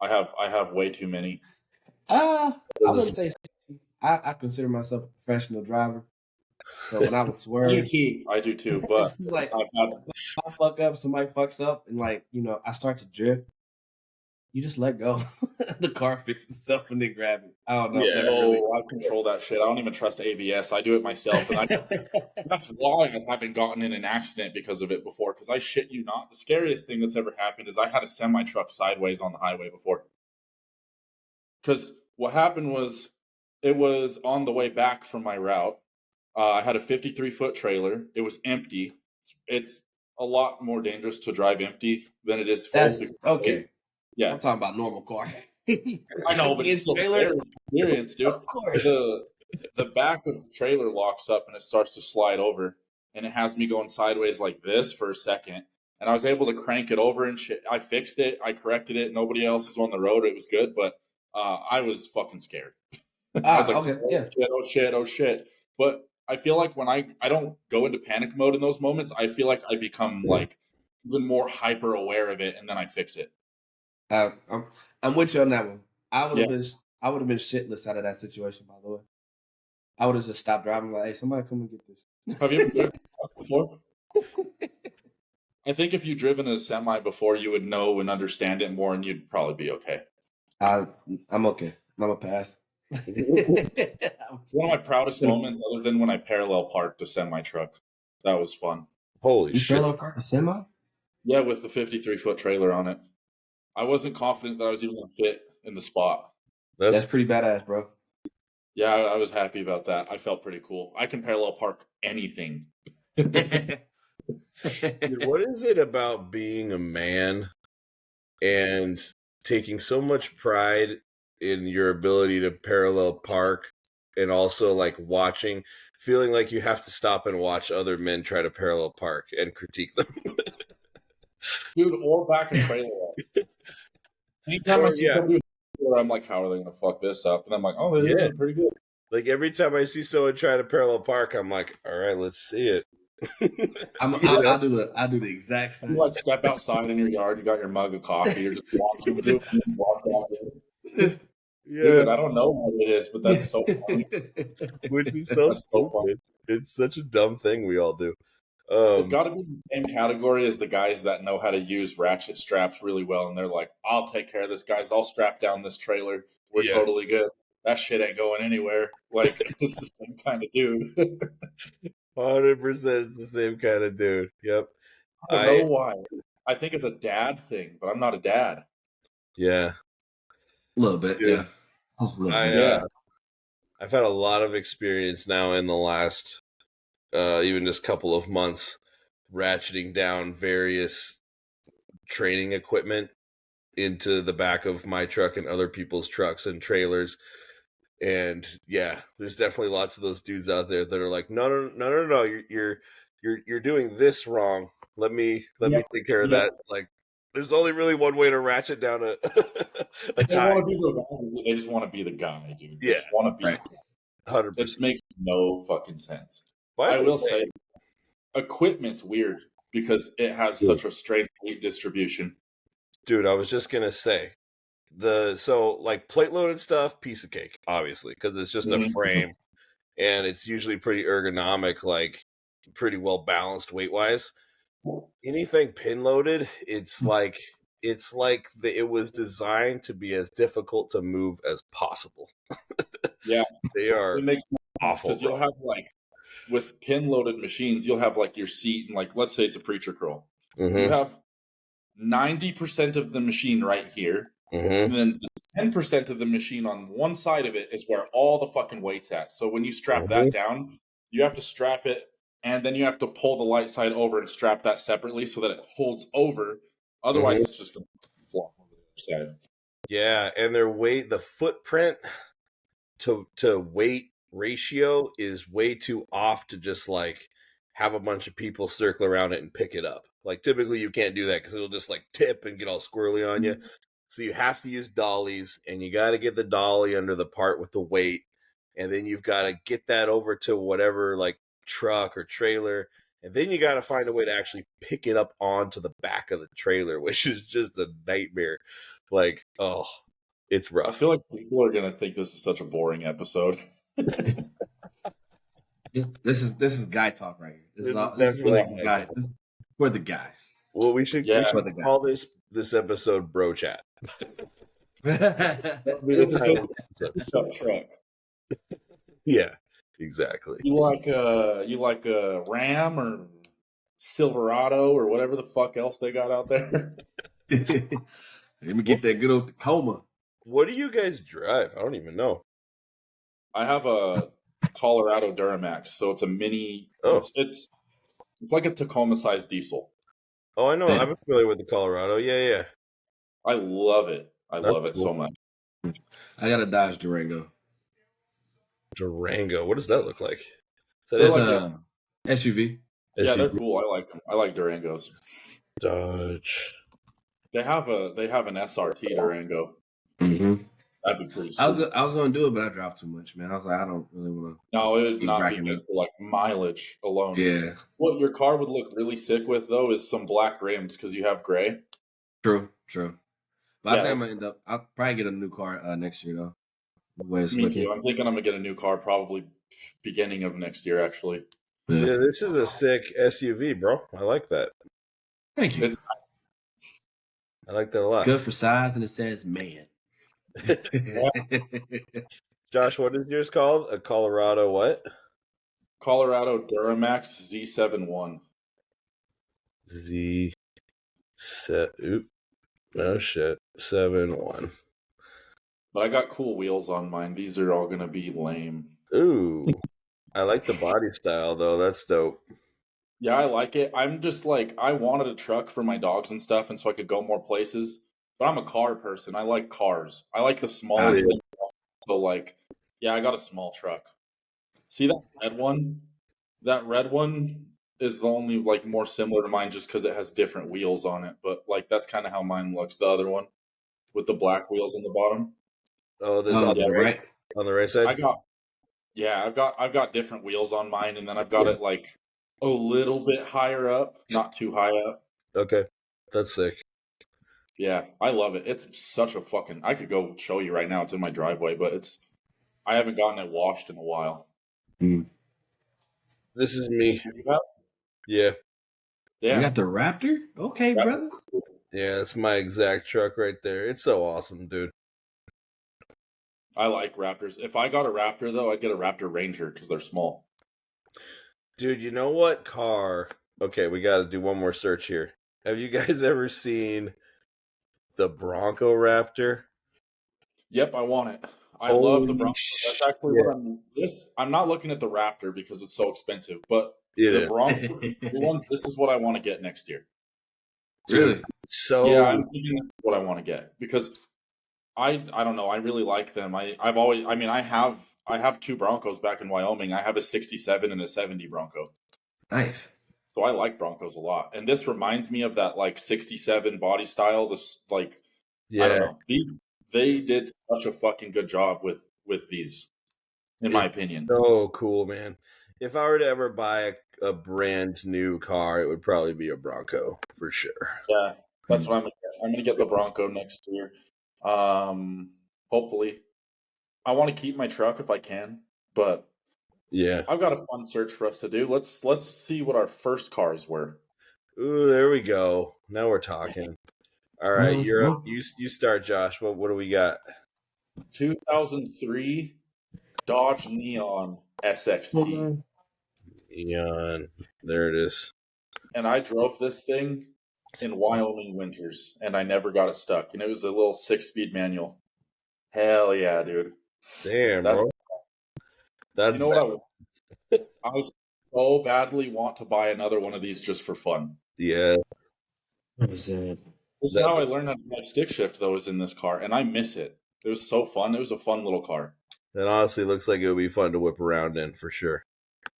I have way too many. I wouldn't say I consider myself a professional driver. So when I was swerving, I do too. But it's like if I fuck up, somebody fucks up, and I start to drift. You just let go. The car fixes itself and then grab it. I don't know. I control that shit. I don't even trust ABS. I do it myself, and that's why I haven't gotten in an accident because of it before. Because I shit you not, the scariest thing that's ever happened is I had a semi truck sideways on the highway before. Because what happened was It was on the way back from my route. I had a 53-foot trailer. It was empty. It's a lot more dangerous to drive empty than it is full. That's okay. Yeah, I'm talking about normal car. I know, but it's still trailer. scary experience, dude. Of course. The back of the trailer locks up and it starts to slide over, and it has me going sideways like this for a second. And I was able to crank it over and shit. I fixed it. I corrected it. Nobody else was on the road. It was good, but I was fucking scared. I was like, okay, yeah. oh shit, oh shit. But I feel like when I don't go into panic mode in those moments, I feel like I become like even more hyper aware of it, and then I fix it. I'm with you on that one. I would Yeah. have been shitless out of that situation. By the way, I would have just stopped driving. Like, hey, somebody come and get this. Have you ever driven before? I think if you've driven a semi before, you would know and understand it more, and you'd probably be okay. I'm okay. I'm a pass. One of my proudest moments, other than when I parallel parked a semi truck, that was fun. Holy You shit! parallel park a semi? Yeah, with the 53-foot trailer on it. I wasn't confident that I was even going to fit in the spot. That's pretty badass, bro. Yeah, I was happy about that. I felt pretty cool. I can parallel park anything. Dude, what is it about being a man and taking so much pride in your ability to parallel park and also like feeling like you have to stop and watch other men try to parallel park and critique them? Dude, or back a trailer up. Anytime I see somebody, I'm like, how are they going to fuck this up? And I'm like, oh, they're doing pretty good. Like every time I see someone try to parallel park, I'm like, all right, let's see it. I'll do the exact same. You like step outside in your yard, you got your mug of coffee, you're just walking through and you walk out there. Yeah. Dude, I don't know what it is, but that's so funny. Which is so stupid. It's such a dumb thing we all do. It's got to be the same category as the guys that know how to use ratchet straps really well, and they're like, I'll take care of this, guys. I'll strap down this trailer. We're totally good. That shit ain't going anywhere. Like, it's the same kind of dude. 100% it's the same kind of dude. Yep. I don't know why. I think it's a dad thing, but I'm not a dad. Yeah. A little bit, yeah. I've had a lot of experience now in the last even just couple of months ratcheting down various training equipment into the back of my truck and other people's trucks and trailers. And yeah, there's definitely lots of those dudes out there that are like, no, you're doing this wrong. Let me take care of that. It's like there's only really one way to ratchet down a tie. They just want to be the guy, dude. Yeah, they just want to be 100%. It makes no fucking sense. I will say, equipment's weird because it has such a strange weight distribution. Dude, I was just gonna say like plate loaded stuff, piece of cake, obviously, because it's just a frame and it's usually pretty ergonomic, like pretty well balanced weight wise. Anything pin loaded, it's like it was designed to be as difficult to move as possible. Yeah, they are. It makes awful because you'll have like with pin loaded machines, you'll have like your seat and like let's say it's a preacher curl. Mm-hmm. You have 90% of the machine right here. And then 10% of the machine on one side of it is where all the fucking weight's at. So when you strap that down, you have to strap it and then you have to pull the light side over and strap that separately so that it holds over. Otherwise, it's just going to flop over the other side. Yeah, and the footprint to weight ratio is way too off to just like have a bunch of people circle around it and pick it up. Like typically you can't do that because it'll just like tip and get all squirrely on you. So you have to use dollies, and you got to get the dolly under the part with the weight, and then you've got to get that over to whatever like truck or trailer, and then you got to find a way to actually pick it up onto the back of the trailer, which is just a nightmare. Like, oh, it's rough. I feel like people are gonna think this is such a boring episode. This is guy talk right here. This is for the guy. This is for the guys. Well, we should call this episode Bro Chat. Yeah, exactly. You like a Ram or Silverado or whatever the fuck else they got out there? Let me get that good old Tacoma. What do you guys drive? I don't even know. I have a Colorado Duramax, so it's a mini. Oh. It's like a Tacoma sized diesel. Oh, I know. I'm familiar with the Colorado. Yeah. I love it. I That's love it cool. so much. I got a Dodge Durango. Durango. What does that look like? Is that It's like a SUV. Yeah, they're SUV? cool. I like them. I like Durangos. Dodge. They have an SRT Durango. Mm-hmm. That'd be pretty I was sweet. going to do it, but I drive too much, man. I was like, I don't really want No, it would Keep not be racking good up. for like mileage alone. to. Yeah, What your car would look really sick with though is some black rims because you have gray. true. But Yeah, I think I'm gonna end up. I'll probably get a new car next year though. The way it's Me looking. too. I'm thinking I'm gonna get a new car probably beginning of next year. Actually, Yeah, this is a sick SUV, bro. I like that. Thank you. I like that a lot. Good for size, and it says man. Josh, what is yours called? A Colorado what? Colorado Duramax Z71. Z set. Oop. No shit. 7-1. But I got cool wheels on mine. These are all gonna be lame. Ooh. I like the body style though. That's dope. Yeah, I like it. I'm just like I wanted a truck for my dogs and stuff, and so I could go more places. But I'm a car person. I like cars. I like the smallest yeah. thing. So like, yeah, I got a small truck. See that red one? That red one is the only like more similar to mine just because it has different wheels on it. But like that's kind of how mine looks. The other one with the black wheels on the bottom. Oh, this Oh, on the right. On the right side. I've got different wheels on mine, and then I've got it like a little bit higher up, not too high up. Okay, that's sick. Yeah, I love it. It's such a fucking. I could go show you right now. It's in my driveway, but I haven't gotten it washed in a while. This is me. Yeah. You got the Raptor? Okay, brother. Yeah, that's my exact truck right there. It's so awesome, dude. I like Raptors. If I got a Raptor, though, I'd get a Raptor Ranger because they're small. Dude, you know what car? Okay, we got to do one more search here. Have you guys ever seen the Bronco Raptor? Yep, I want it. I love the Bronco. That's actually what I'm not looking at the Raptor because it's so expensive, but the Bronco ones, this is what I want to get next year. Really? So yeah, I'm thinking that's what I want to get because I don't know. I really like them. I have two Broncos back in Wyoming. I have a 67 and a 70 Bronco. Nice. So I like Broncos a lot. And this reminds me of that like 67 body style. This like I don't know. They did such a fucking good job with these, in my opinion. So cool, man. If I were to ever buy a brand new car, it would probably be a Bronco for sure. Yeah, that's what I'm gonna get. I'm gonna get the Bronco next year. Hopefully. I want to keep my truck if I can, but yeah, I've got a fun search for us to do. Let's see what our first cars were. Ooh, there we go. Now we're talking. All right, you're up. You start, Josh. What do we got? 2003 Dodge Neon SXT. Neon. There it is. And I drove this thing in Wyoming winters, and I never got it stuck. And it was a little 6-speed manual. Hell yeah, dude! Damn, bro. You know what I so badly want to buy another one of these just for fun. Yeah. What was that? This is how I learned how to drive stick shift, though, is in this car, and I miss it. It was so fun. It was a fun little car. It honestly looks like it would be fun to whip around in for sure.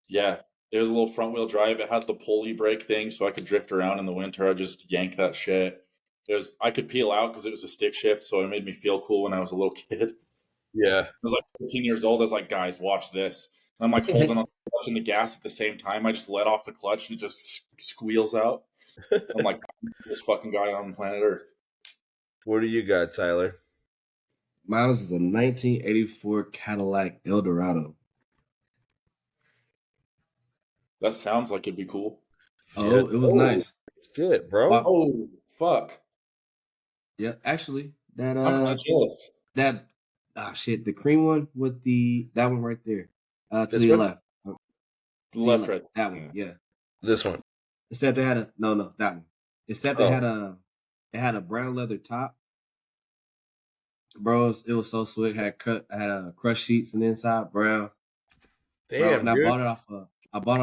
Yeah. It was a little front wheel drive. It had the pulley brake thing, so I could drift around in the winter. I just yank that shit. I could peel out because it was a stick shift, so it made me feel cool when I was a little kid. Yeah. I was like 15 years old. I was like, guys, watch this. And I'm like holding on the clutch and the gas at the same time. I just let off the clutch and it just squeals out. I'm like, this fucking guy on planet Earth. What do you got, Tyler? Mine is a 1984 Cadillac Eldorado. That sounds like it'd be cool. Oh, it was nice. Shit, bro. Oh, fuck. Yeah, actually, that I'm jealous. That shit, the cream one with that one right there. To the left. Left, right. That one, yeah. This one. Except it had that one. Except it had a brown leather top. Bro, it was so slick. Had crushed sheets on the inside, brown. Bro, Damn, and I dude. bought it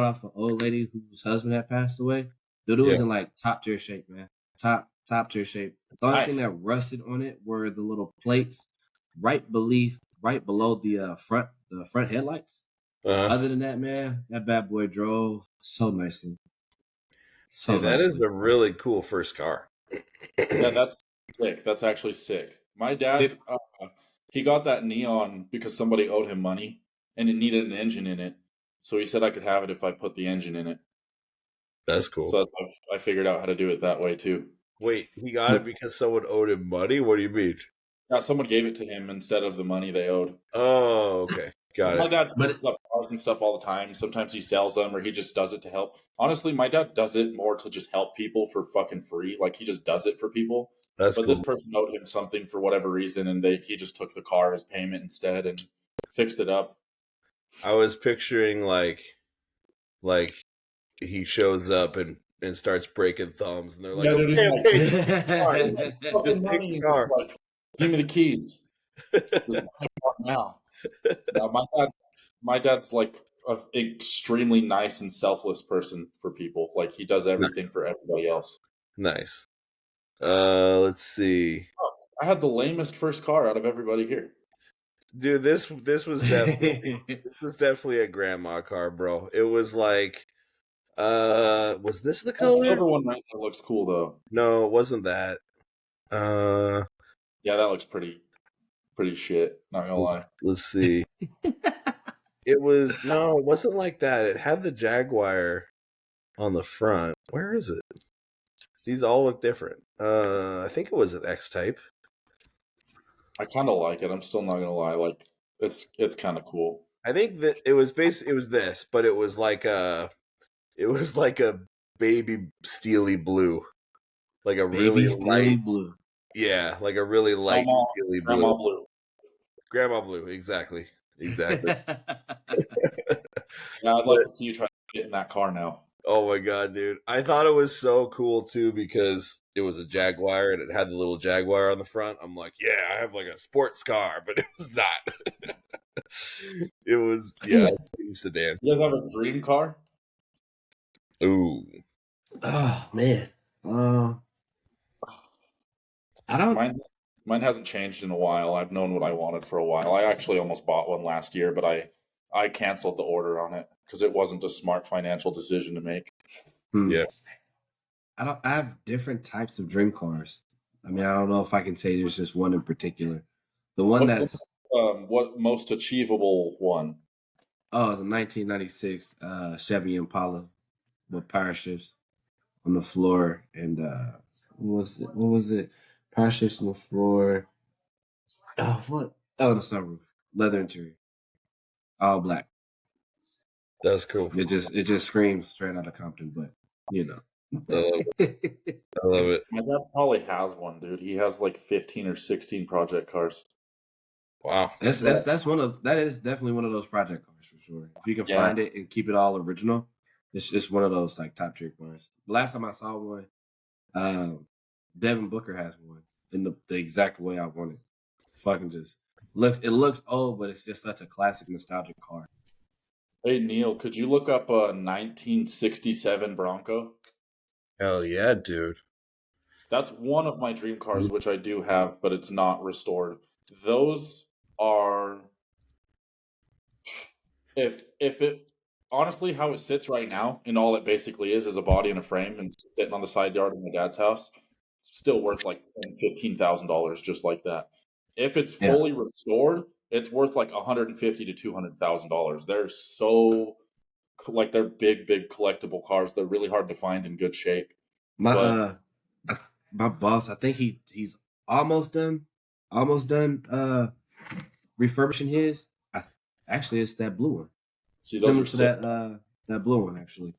off an old lady whose husband had passed away. Dude, it was in like top tier shape, man. Top tier shape. The only thing Nice. that rusted on it were the little plates right below the front headlights. Other than that, man, that bad boy drove so nicely. So Dude, that is nicely. a really cool first car. Yeah, that's sick. That's actually sick. My dad, he got that neon because somebody owed him money and it needed an engine in it. So he said I could have it if I put the engine in it. That's cool. So I figured out how to do it that way too. Wait, he got it because someone owed him money? What do you mean? Yeah, someone gave it to him instead of the money they owed. Oh, okay. Got My it. dad fixes up cars and stuff all the time. Sometimes he sells them or he just does it to help. Honestly, my dad does it more to just help people for fucking free. Like he just does it for people. That's But cool. this person owed him something for whatever reason, and he just took the car as payment instead and fixed it up. I was picturing like he shows up and starts breaking thumbs, and they're like, Yeah, dude, he's "Okay, like, okay, just take the car. fucking Just take money, the and car." just like, give me the keys. Just buy a car now. Now, my dad's like an extremely nice and selfless person for people. Like he does everything for everybody else. Nice. Let's see. I had the lamest first car out of everybody here. Dude, this was definitely a grandma car, bro. It was like was this the That color? silver one right there looks cool though. No, it wasn't that. Yeah, that looks pretty shit. Not gonna lie. Let's see. It wasn't like that. It had the Jaguar on the front. Where is it? These all look different. I think it was an X type. I kind of like it. I'm still not gonna lie. Like it's kind of cool. I think that it was this, but it was like a baby steely blue, like a Baby really steely light blue. Yeah, like a really light steely blue. Grandma blue. Grandma blue, exactly. Yeah, I'd like to see you try to get in that car now. Oh my god, dude! I thought it was so cool too because it was a Jaguar and it had the little Jaguar on the front. I'm like, yeah, I have like a sports car, but it was not. It was a sedan. You guys have a dream car? Ooh, Oh man. I don't. Mine hasn't changed in a while. I've known what I wanted for a while. I actually almost bought one last year, but I canceled the order on it because it wasn't a smart financial decision to make. Yeah. I have different types of dream cars. I mean, I don't know if I can say there's just one in particular. The one that's what most achievable one? Oh, it's a 1996 Chevy Impala with power shifts on the floor, and what was it? Power shifts on the floor. Oh, what? Oh, the sunroof, leather interior, all black. That's cool. It just screams straight out of Compton, but you know. I love it. My dad probably has one, dude. He has like 15 or 16 project cars. Wow. That is definitely one of those project cars for sure. If you can find it and keep it all original, it's just one of those like top tier cars. The last time I saw one, Devin Booker has one in the exact way I want it. Fucking just looks old, but it's just such a classic nostalgic car. Hey Neil, could you look up a 1967 Bronco? Hell yeah, dude. That's one of my dream cars, which I do have, but it's not restored. Those are, if it honestly how it sits right now, and all it basically is a body and a frame, and sitting on the side yard of my dad's house, it's still worth like $15,000 just like that. If it's fully restored, it's worth like $150,000 to $200,000. They're so like they're big collectible cars. They're really hard to find in good shape. My boss, I think he's almost done refurbishing his. Actually, it's that blue one. See, similar to that blue one actually.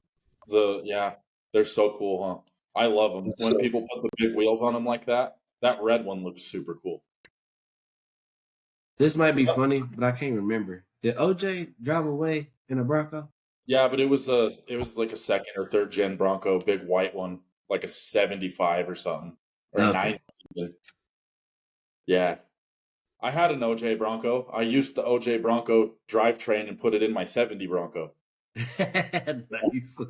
They're so cool, huh? I love them. When people put the big wheels on them like that, that red one looks super cool. This might be funny, but I can't remember. Did OJ drive away in a Bronco? Yeah, but it was like a second or third gen Bronco, big white one, like a 75 or something, or a 90 even. Yeah, I had an OJ Bronco. I used the OJ Bronco drivetrain and put it in my 70 Bronco. Nice.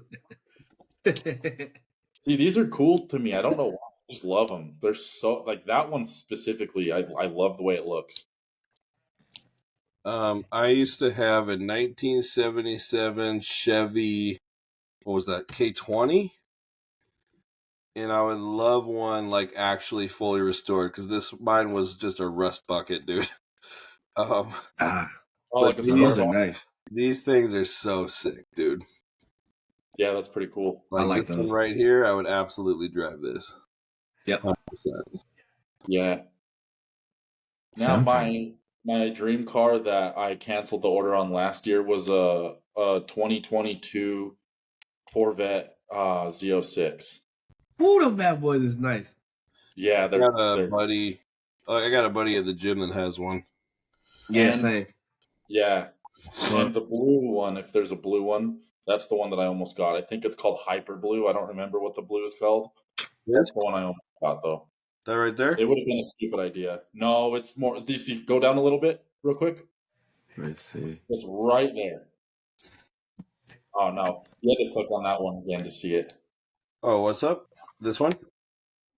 See, these are cool to me. I don't know why. I just love them. They're so like that one specifically. I love the way it looks. I used to have a 1977 Chevy. What was that? K20. And I would love one like actually fully restored because mine was just a rust bucket, dude. Oh, But like a those are Star. nice. these things are so sick, dude. Yeah, that's pretty cool. I like this those. one right here. I would absolutely drive this. Yep. 100%. Yeah. Yeah, Now I'm trying. my dream car that I canceled the order on last year was a 2022 Corvette Z06. Ooh, them bad boys is nice. Yeah, I got a buddy. I got a buddy at the gym that has one. Yeah, And- same. Yeah. And the blue one, if there's a blue one, that's the one that I almost got. I think it's called Hyper Blue. I don't remember what the blue is called. That's the one I almost got, though. That right there? It would have been a stupid idea. No, it's more. DC, go down a little bit, real quick. Let's see. It's right there. Oh no, you had to click on that one again to see it. Oh, what's up? This one?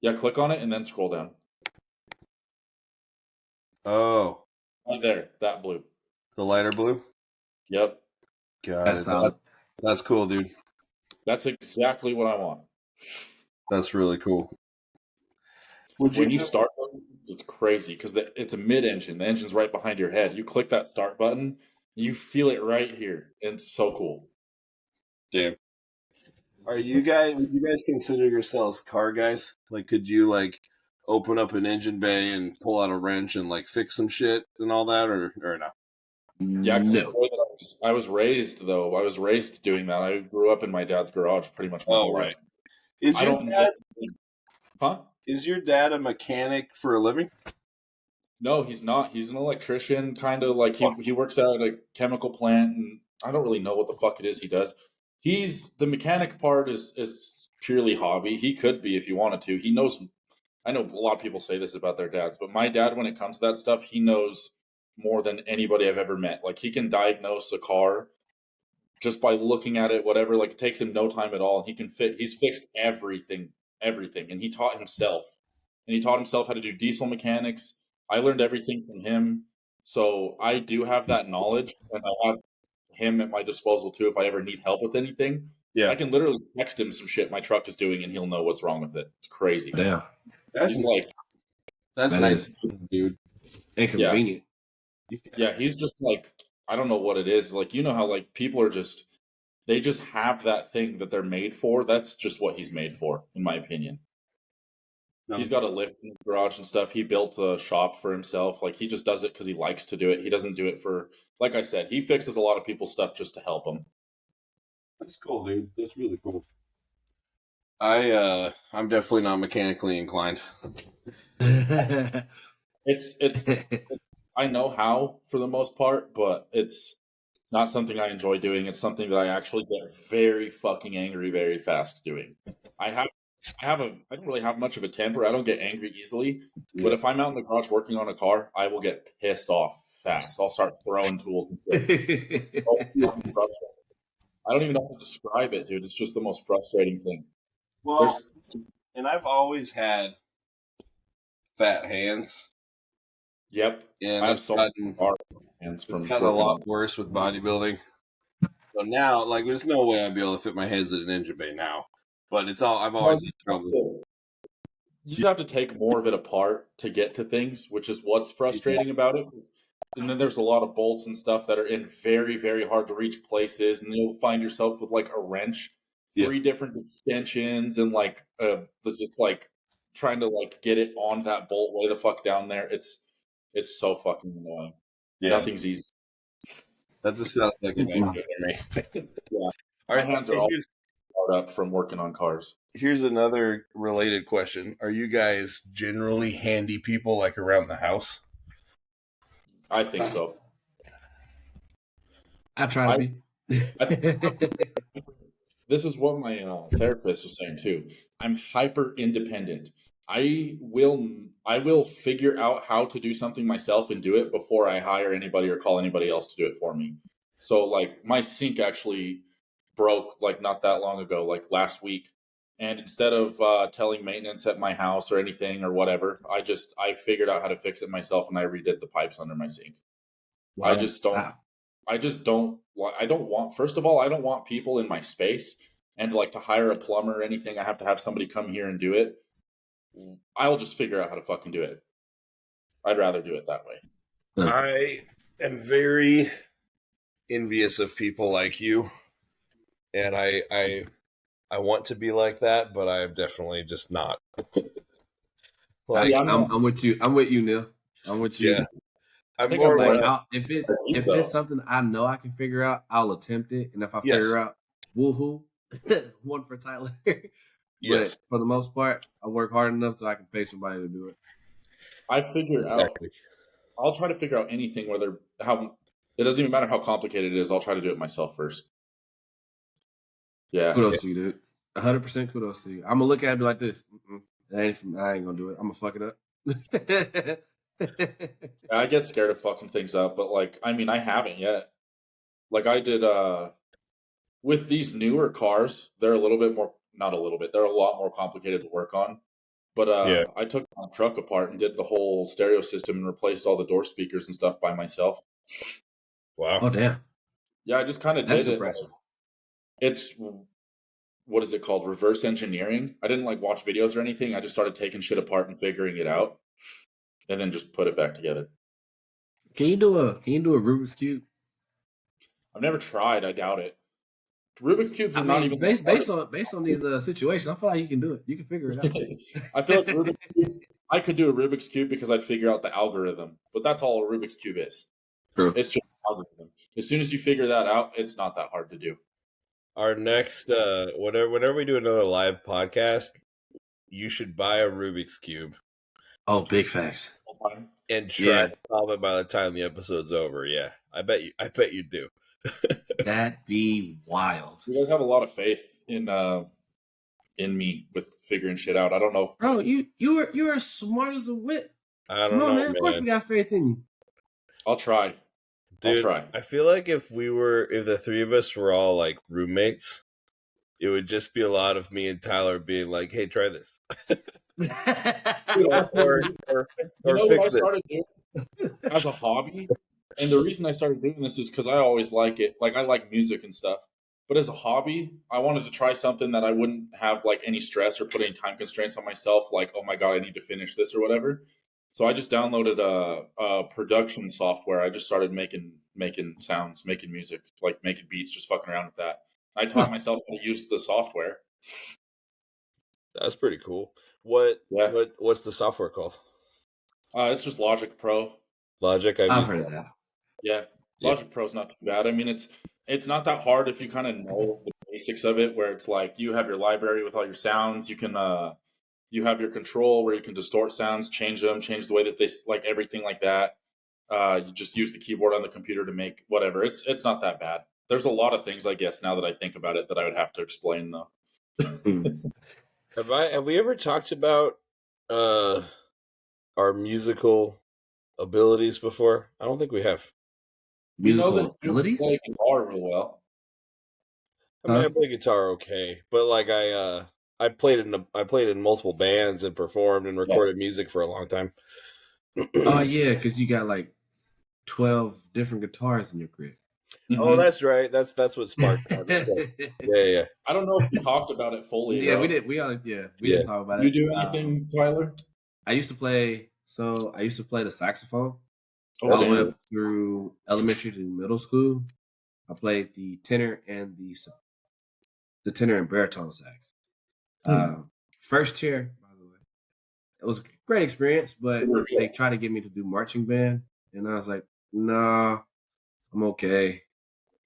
Yeah, click on it and then scroll down. Oh, Right there, that blue. the lighter blue. Yep, Got That's it. solid. That's cool, dude. that's exactly what I want. That's really cool. When you start those, it's crazy because it's a mid-engine. The engine's right behind your head. You click that start button, you feel it right here. And it's so cool. Damn. Would you guys consider yourselves car guys? Like, could you like open up an engine bay and pull out a wrench and like fix some shit and all that, or no? Yeah, 'cause No. the way that I was raised though. I was raised doing that. I grew up in my dad's garage pretty much my whole right. life. Is I your don't dad? Huh? Is your dad a mechanic for a living? No, he's not. He's an electrician, kind of like he works out at a chemical plant, and I don't really know what the fuck it is he does. He's the mechanic part is purely hobby. He could be if he wanted to. He knows. I know a lot of people say this about their dads, but my dad, when it comes to that stuff, he knows more than anybody I've ever met. Like he can diagnose a car just by looking at it, whatever. Like it takes him no time at all, and he's fixed everything, and he taught himself, how to do diesel mechanics. I learned everything from him, so I do have that knowledge, and I have him at my disposal too. If I ever need help with anything, I can literally text him some shit my truck is doing, and he'll know what's wrong with it. It's crazy. Damn. That's That nice, is dude. inconvenient. Yeah, he's just like, I don't know what it is. Like, you know how like people are they just have that thing that they're made for. That's just what he's made for, in my opinion. No. He's got a lift in the garage and stuff. He built a shop for himself. Like he just does it because he likes to do it. He doesn't do it for, like I said, he fixes a lot of people's stuff just to help them. That's cool, dude. That's really cool. I'm definitely not mechanically inclined. It's I know how for the most part, but it's not something I enjoy doing. It's something that I actually get very fucking angry very fast doing. I don't really have much of a temper. I don't get angry easily. But if I'm out in the garage working on a car, I will get pissed off fast. I'll start throwing tools and shit. I don't even know how to describe it, dude. It's just the most frustrating thing. Well, and I've always had fat hands. Yep. And I have so many hands from gotten a lot worse with bodybuilding. So now, like, there's no way I'd be able to fit my hands in an engine bay now. But I've always struggled. You just have to take more of it apart to get to things, which is what's frustrating about it. And then there's a lot of bolts and stuff that are in very, very hard to reach places, and you'll find yourself with like a wrench, 3 different extensions, and like just like trying to like get it on that bolt way the fuck down there. It's so fucking annoying. Yeah. Nothing's easy. That just sounds like a nightmare to me. Yeah. Our hands are all hard up from working on cars. Here's another related question. Are you guys generally handy people, like around the house? I think so. I try to be. This is what my therapist was saying too. I'm hyper independent. I will figure out how to do something myself and do it before I hire anybody or call anybody else to do it for me. So like my sink actually broke like not that long ago, like last week. And instead of telling maintenance at my house or anything or whatever, I figured out how to fix it myself and I redid the pipes under my sink. Wow. I don't want, first of all, I don't want people in my space, and like to hire a plumber or anything, I have to have somebody come here and do it. I'll just figure out how to fucking do it. I'd rather do it that way. I am very envious of people like you, and I want to be like that, but I'm definitely just not. Like I'm with you. I'm with you, Neil. I'm with you. Yeah. I'm think more I'm like if it's something I know I can figure out, I'll attempt it, and if I figure out, woohoo, one for Tyler. But for the most part, I work hard enough so I can pay somebody to do it. I'll try to figure out anything, it doesn't even matter how complicated it is. I'll try to do it myself first. Yeah. Kudos to you, dude. 100% kudos to you. I'm gonna look at it and be like this. I ain't gonna do it. I'm gonna fuck it up. I get scared of fucking things up, but like, I mean, I haven't yet. Like I did, with these newer cars, they're not a little bit, they're a lot more complicated to work on. But I took my truck apart and did the whole stereo system and replaced all the door speakers and stuff by myself. Wow. Oh, damn. Yeah, I just kind of That's did impressive. It's, what is it called? Reverse engineering. I didn't like watch videos or anything. I just started taking shit apart and figuring it out, and then just put it back together. Can you do a Rubik's Cube? I've never tried. I doubt it. Rubik's cubes are not even based on these situations. I feel like you can do it. You can figure it out. I feel like Rubik's Cube, I could do a Rubik's Cube because I'd figure out the algorithm, but that's all a Rubik's Cube is. True. It's just an algorithm. As soon as you figure that out, it's not that hard to do. Our next, whenever we do another live podcast, you should buy a Rubik's Cube. Oh, big facts. And try to solve it by the time the episode's over. Yeah, I bet you do. That'd be wild. You guys have a lot of faith in me with figuring shit out. I don't know, bro. You're as smart as a whip. I don't know, man. Of course, we got faith in you. I'll try. Dude, I'll try. I feel like if the three of us were all like roommates, it would just be a lot of me and Tyler being like, "Hey, try this." or what I started doing as a hobby, and the reason I started doing this is because I always like it. Like I like music and stuff, but as a hobby, I wanted to try something that I wouldn't have like any stress or put any time constraints on myself. Like, oh my god, I need to finish this or whatever. So I just downloaded a production software. I just started making sounds, making music, like making beats, just fucking around with that. I taught myself how to use the software. That's pretty cool. What's the software called? It's just Logic Pro. Logic, I've heard of that. Yeah, Logic Pro is not too bad. I mean, it's not that hard if you kind of know the basics of it. Where it's like you have your library with all your sounds. You can you have your control where you can distort sounds, change them, change the way that they like everything like that. You just use the keyboard on the computer to make whatever. It's not that bad. There's a lot of things, I guess, now that I think about it, that I would have to explain though. Have we ever talked about our musical abilities before? I don't think we have. Musical abilities? I play guitar real well. I mean, I play guitar okay, but like I played in multiple bands and performed and recorded music for a long time. Oh yeah, because you got like 12 different guitars in your crib. Mm-hmm. Oh, that's right. That's what sparked it. Yeah. I don't know if we talked about it fully. Yeah, we did. We didn't talk about it. You do anything, Tyler? I used to play the saxophone all the way up through elementary to middle school. I played the tenor and the tenor and baritone sax. First chair, by the way. It was a great experience, but they tried to get me to do marching band, and I was like, nah, I'm okay.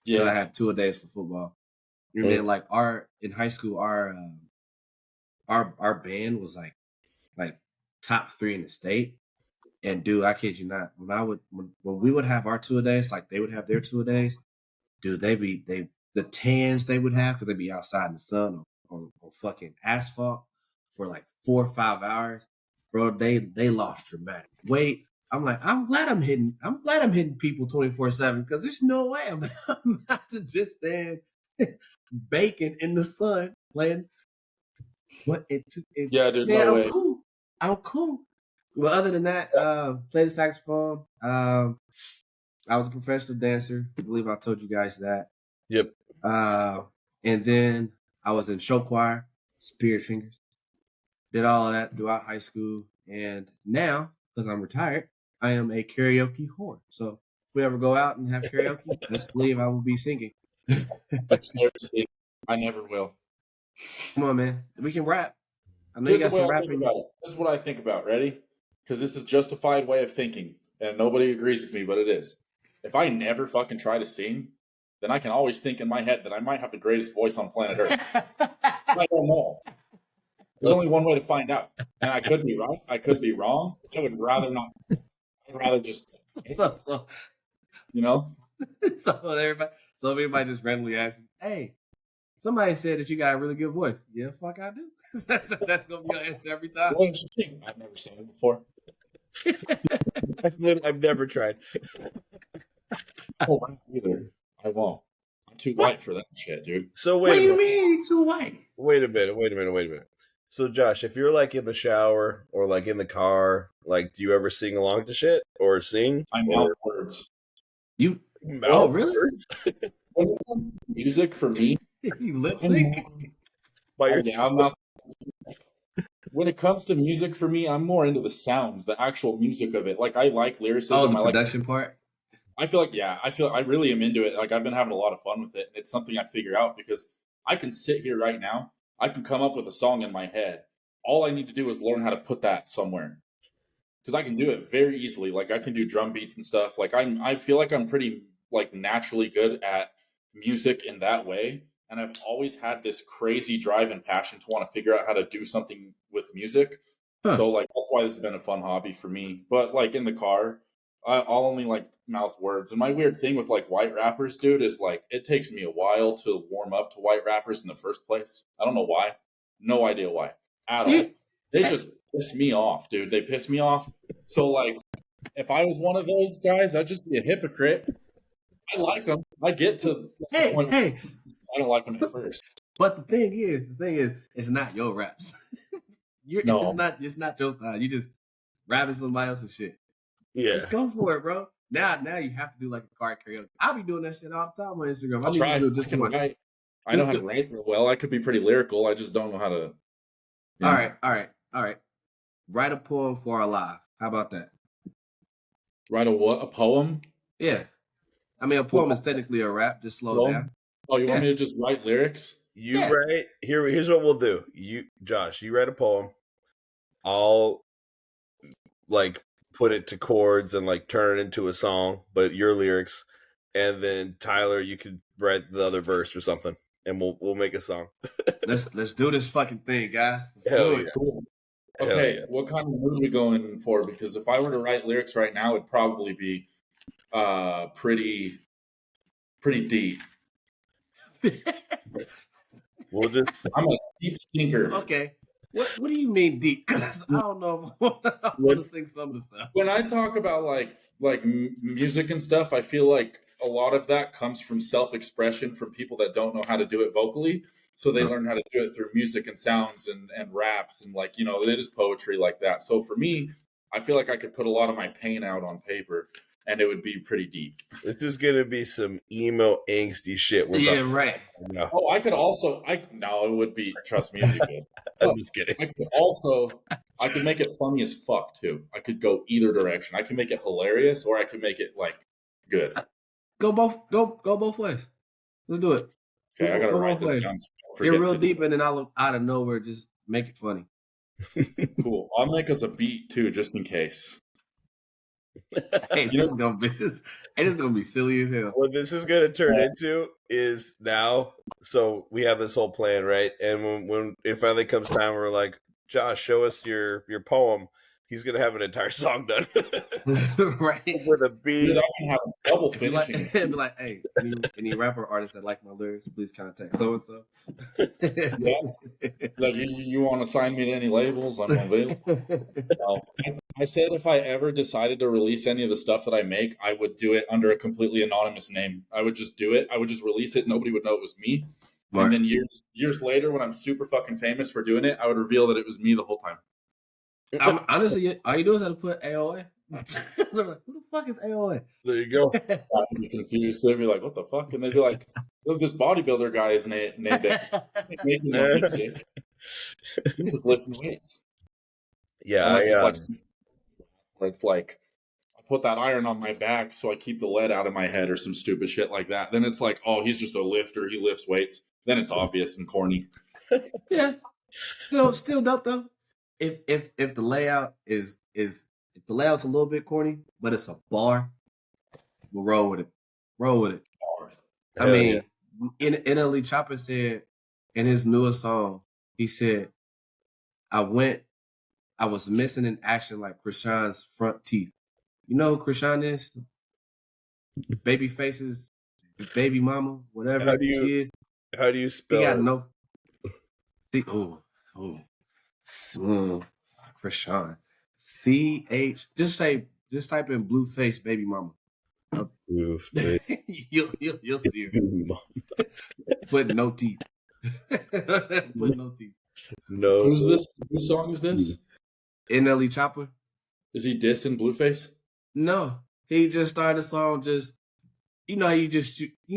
Yeah, I had 2 a days for football. And then like in high school, our band was like top 3 in the state. And dude, I kid you not, when we would have our 2 a days, like they would have their 2 a days, dude, the tans they would have because they'd be outside in the sun on fucking asphalt for like 4 or 5 hours. bro, they lost dramatic weight. I'm like, I'm glad I'm hitting people 24/7 because there's no way I'm about to just stand baking in the sun playing. Yeah, dude, Man, no way. I'm cool. Well, other than that, played the saxophone. I was a professional dancer. I believe I told you guys that. Yep. And then I was in show choir, Spirit Fingers. Did all of that throughout high school. And now, because I'm retired, I am a karaoke whore. So if we ever go out and have karaoke, just believe I will be singing. I never will. Come on, man. We can rap. I know Here's you got the way some I think rapping. about it. This is what I think about. Ready? Because this is justified way of thinking, and nobody agrees with me, but it is. If I never fucking try to sing, then I can always think in my head that I might have the greatest voice on planet Earth. I don't know. There's only one way to find out, and I could be right. I could be wrong. I would rather not. I'd rather just, So you know. so everybody just randomly asks you, "Hey, somebody said that you got a really good voice." Yeah, fuck, I do. that's gonna be your answer every time. Why don't you sing? I've never sung it before. I've never tried. Oh, either. I won't. I'm too white for that shit, dude. So What do you mean too white? Wait a minute. So Josh, if you're like in the shower or like in the car, like do you ever sing along to shit or sing? I mouth words. You Mouth really? words? When it comes to music for me, You lip sync? I'm not. When it comes to music for me, I'm more into the sounds, the actual music of it. Like I like lyricism. Oh, the production part. I feel like I really am into it. Like I've been having a lot of fun with it. And it's something I figure out because I can sit here right now. I can come up with a song in my head. All I need to do is learn how to put that somewhere. Because I can do it very easily. Like I can do drum beats and stuff. Like I feel like I'm pretty like naturally good at music in that way. And I've always had this crazy drive and passion to want to figure out how to do something with music. Huh. So like that's why this has been a fun hobby for me. But like in the car, I'll only like mouth words. And my weird thing with like white rappers, dude, is like it takes me a while to warm up to white rappers in the first place. I don't know why. No idea why at all. They just piss me off, dude. They piss me off. So like if I was one of those guys, I'd just be a hypocrite. I like them. I get to Hey. I don't like them at first. But the thing is, it's not your raps. It's not your style. You just rapping somebody else's shit. Yeah. Just go for it, bro. Now you have to do like a car karaoke. I'll be doing that shit all the time on Instagram. I'll try. To do just I know how to write real well. I could be pretty lyrical. I just don't know how to. Yeah. All right. Write a poem for our live. How about that? Write a what? A poem? Yeah. I mean, a poem is technically a rap. Just slow down. Oh, you want me to just write lyrics? Write here's what we'll do. Josh, you write a poem. I'll like put it to chords and like turn it into a song, but your lyrics, and then Tyler, you could write the other verse or something, and we'll make a song. Let's do this fucking thing, guys. Let's Hell do yeah. it. Cool. Okay, what kind of mood are we going for? Because if I were to write lyrics right now, it'd probably be pretty deep. I'm a deep thinker. Okay. What do you mean deep? Because I don't know if I want to sing some of the stuff. When I talk about like music and stuff, I feel like a lot of that comes from self-expression from people that don't know how to do it vocally. So they learn how to do it through music and sounds and raps and like, you know, it is poetry like that. So for me, I feel like I could put a lot of my pain out on paper and it would be pretty deep. This is gonna be some emo angsty shit. Right. No. Oh, I could also it would be, trust me, it'd be good. I'm just kidding. I could make it funny as fuck too. I could go either direction. I can make it hilarious or I could make it like good. Go both ways. Let's do it. Okay, I gotta write this down. Get real deep and then I'll out of nowhere just make it funny. Cool. I'll make us a beat too, just in case. Hey, this is gonna be silly as hell. What this is gonna turn into is now. So we have this whole plan, right? And when it finally comes time, we're like, Josh, show us your poem. he's gonna have an entire song done Right. with a beat. Dude, I can have double If you like, finishing. it'd be like, hey, any rapper artists that like my lyrics, please contact so and so. Yeah. Like, you want to sign me to any labels? I'm available. I said if I ever decided to release any of the stuff that I make, I would do it under a completely anonymous name. I would just do it. I would just release it. Nobody would know it was me. Right. And then years later, when I'm super fucking famous for doing it, I would reveal that it was me the whole time. Honestly, all you do is have to put AOA. They're like, who the fuck is AOA? There you go. I'd be confused. They'd be like, "What the fuck?" And they'd be like, "Look, this bodybuilder guy is named it. He's making no music. He's just lifting weights." Yeah, Unless it's like I put that iron on my back so I keep the lead out of my head or some stupid shit like that. Then it's like, oh, he's just a lifter. He lifts weights. Then it's obvious and corny. Yeah, still dope though. If the layout is if the layout's a little bit corny, but it's a bar, we'll roll with it. Roll with it. I mean, NLE Chopper said in his newest song, he said, I was missing in action like Krishan's front teeth. You know who Krishan is? Baby faces, baby mama, whatever she is. How do you spell He got it? no. See, Krishan. Just type in blue face baby mama. You'll see her. Put no teeth. Put no teeth. No. Who's this? Whose song is this? NLE Chopper? Is he dissing Blueface? No. He just started a song you know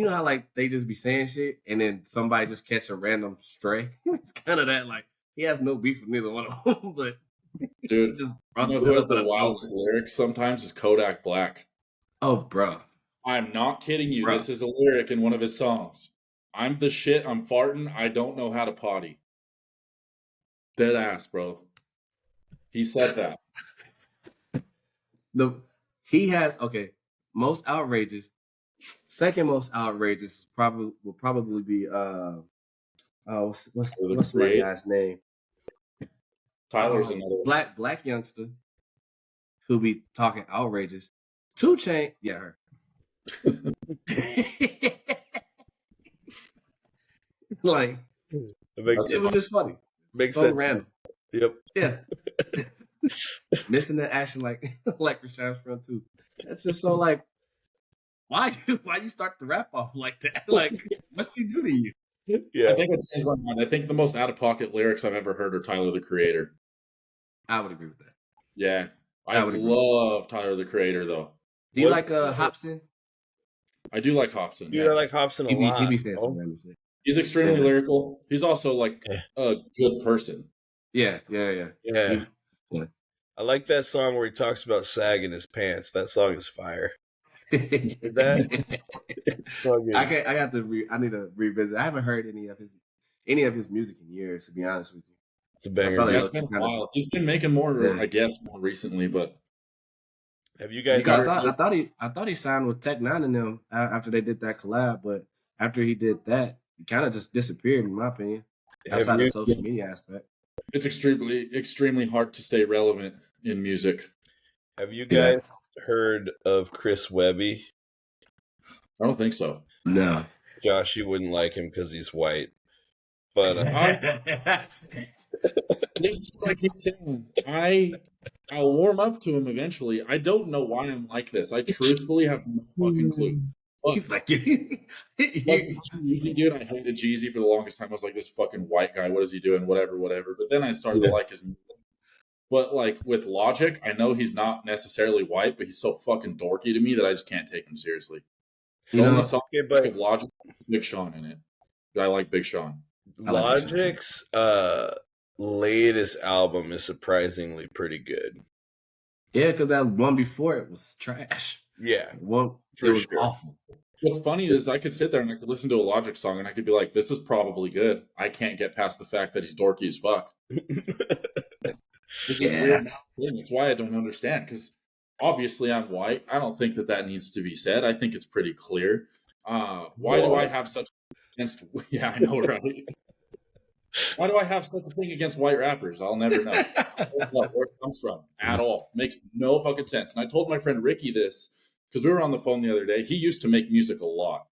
how like they just be saying shit and then somebody just catch a random stray? It's kind of that, like, he has no beef with neither one of them, but Dude, just you know who has the wildest lyrics sometimes is Kodak Black. Oh, bro. I'm not kidding you. Bruh. This is a lyric in one of his songs. I'm the shit. I'm farting. I don't know how to potty. Dead ass, bro. He said that. He has most outrageous. Second most outrageous will probably be what's my guy's name? Tyler's another one. Black youngster who be talking outrageous. 2 Chainz, yeah, her. Like, it was just funny. Makes so sense. Random. Yep. Yeah. Missing that action like Krishan's front too. That's just so like, why you start the rap off like that? Like, what's she do to you? Yeah. I think it's changed my mind. I think the most out of pocket lyrics I've ever heard are Tyler the Creator. I would agree with that. Yeah. I love Tyler the Creator though. Do you like Hobson? I do like Hobson. Dude, I like Hobson a lot. He be saying some random shit. He's extremely lyrical. He's also like a good person. Yeah. I like that song where he talks about sagging his pants. That song is fire. That I need to revisit. I haven't heard any of his music in years, to be honest with you. It's a banger. It's been a while. He's been making more, I guess, more recently, but have you guys I thought he signed with Tech Nine and them after they did that collab, but after he did that, he kind of just disappeared, in my opinion, outside of the social media aspect. It's extremely hard to stay relevant in music. Have you guys heard of Chris Webby? I don't think so. No. Josh, you wouldn't like him because he's white. But this is what I keep saying. I'll warm up to him eventually. I don't know why I'm like this. I truthfully have no fucking clue. He's like Jeezy, dude. I hated Jeezy for the longest time. I was like, this fucking white guy. What is he doing? Whatever. But then I started to like his music. But like with Logic, I know he's not necessarily white, but he's so fucking dorky to me that I just can't take him seriously. The only song with Logic, Big Sean in it. I like Big Sean. Logic's latest album is surprisingly pretty good. Yeah, because that one before it was trash. Yeah, it was awful. What's funny is I could sit there and I could listen to a Logic song and I could be like, this is probably good. I can't get past the fact that he's dorky as fuck. This is weird. It's why I don't understand, because obviously I'm white. I don't think that needs to be said. I think it's pretty clear. Why do I have such against? Yeah, I know, right? Why do I have such a thing against white rappers? I'll never know. I don't know where it comes from at all. Makes no fucking sense. And I told my friend Ricky this because we were on the phone the other day. He used to make music a lot.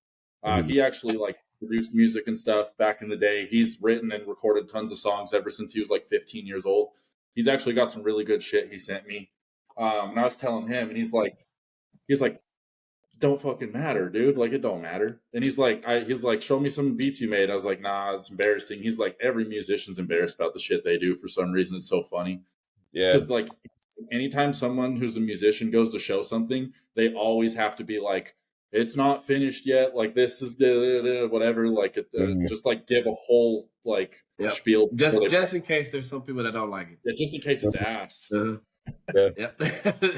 He actually like produced music and stuff back in the day. He's written and recorded tons of songs ever since he was like 15 years old. He's actually got some really good shit he sent me. And I was telling him, and he's like, don't fucking matter, dude. Like, it don't matter. And he's like, show me some beats you made. I was like, nah, it's embarrassing. He's like, every musician's embarrassed about the shit they do for some reason. It's so funny. Yeah. Because like, anytime someone who's a musician goes to show something, they always have to be like, it's not finished yet. Like, this is whatever. Like, just like give a whole like spiel. Just in case there's some people that don't like it. Yeah, just in case it's ass. Yeah. Yep.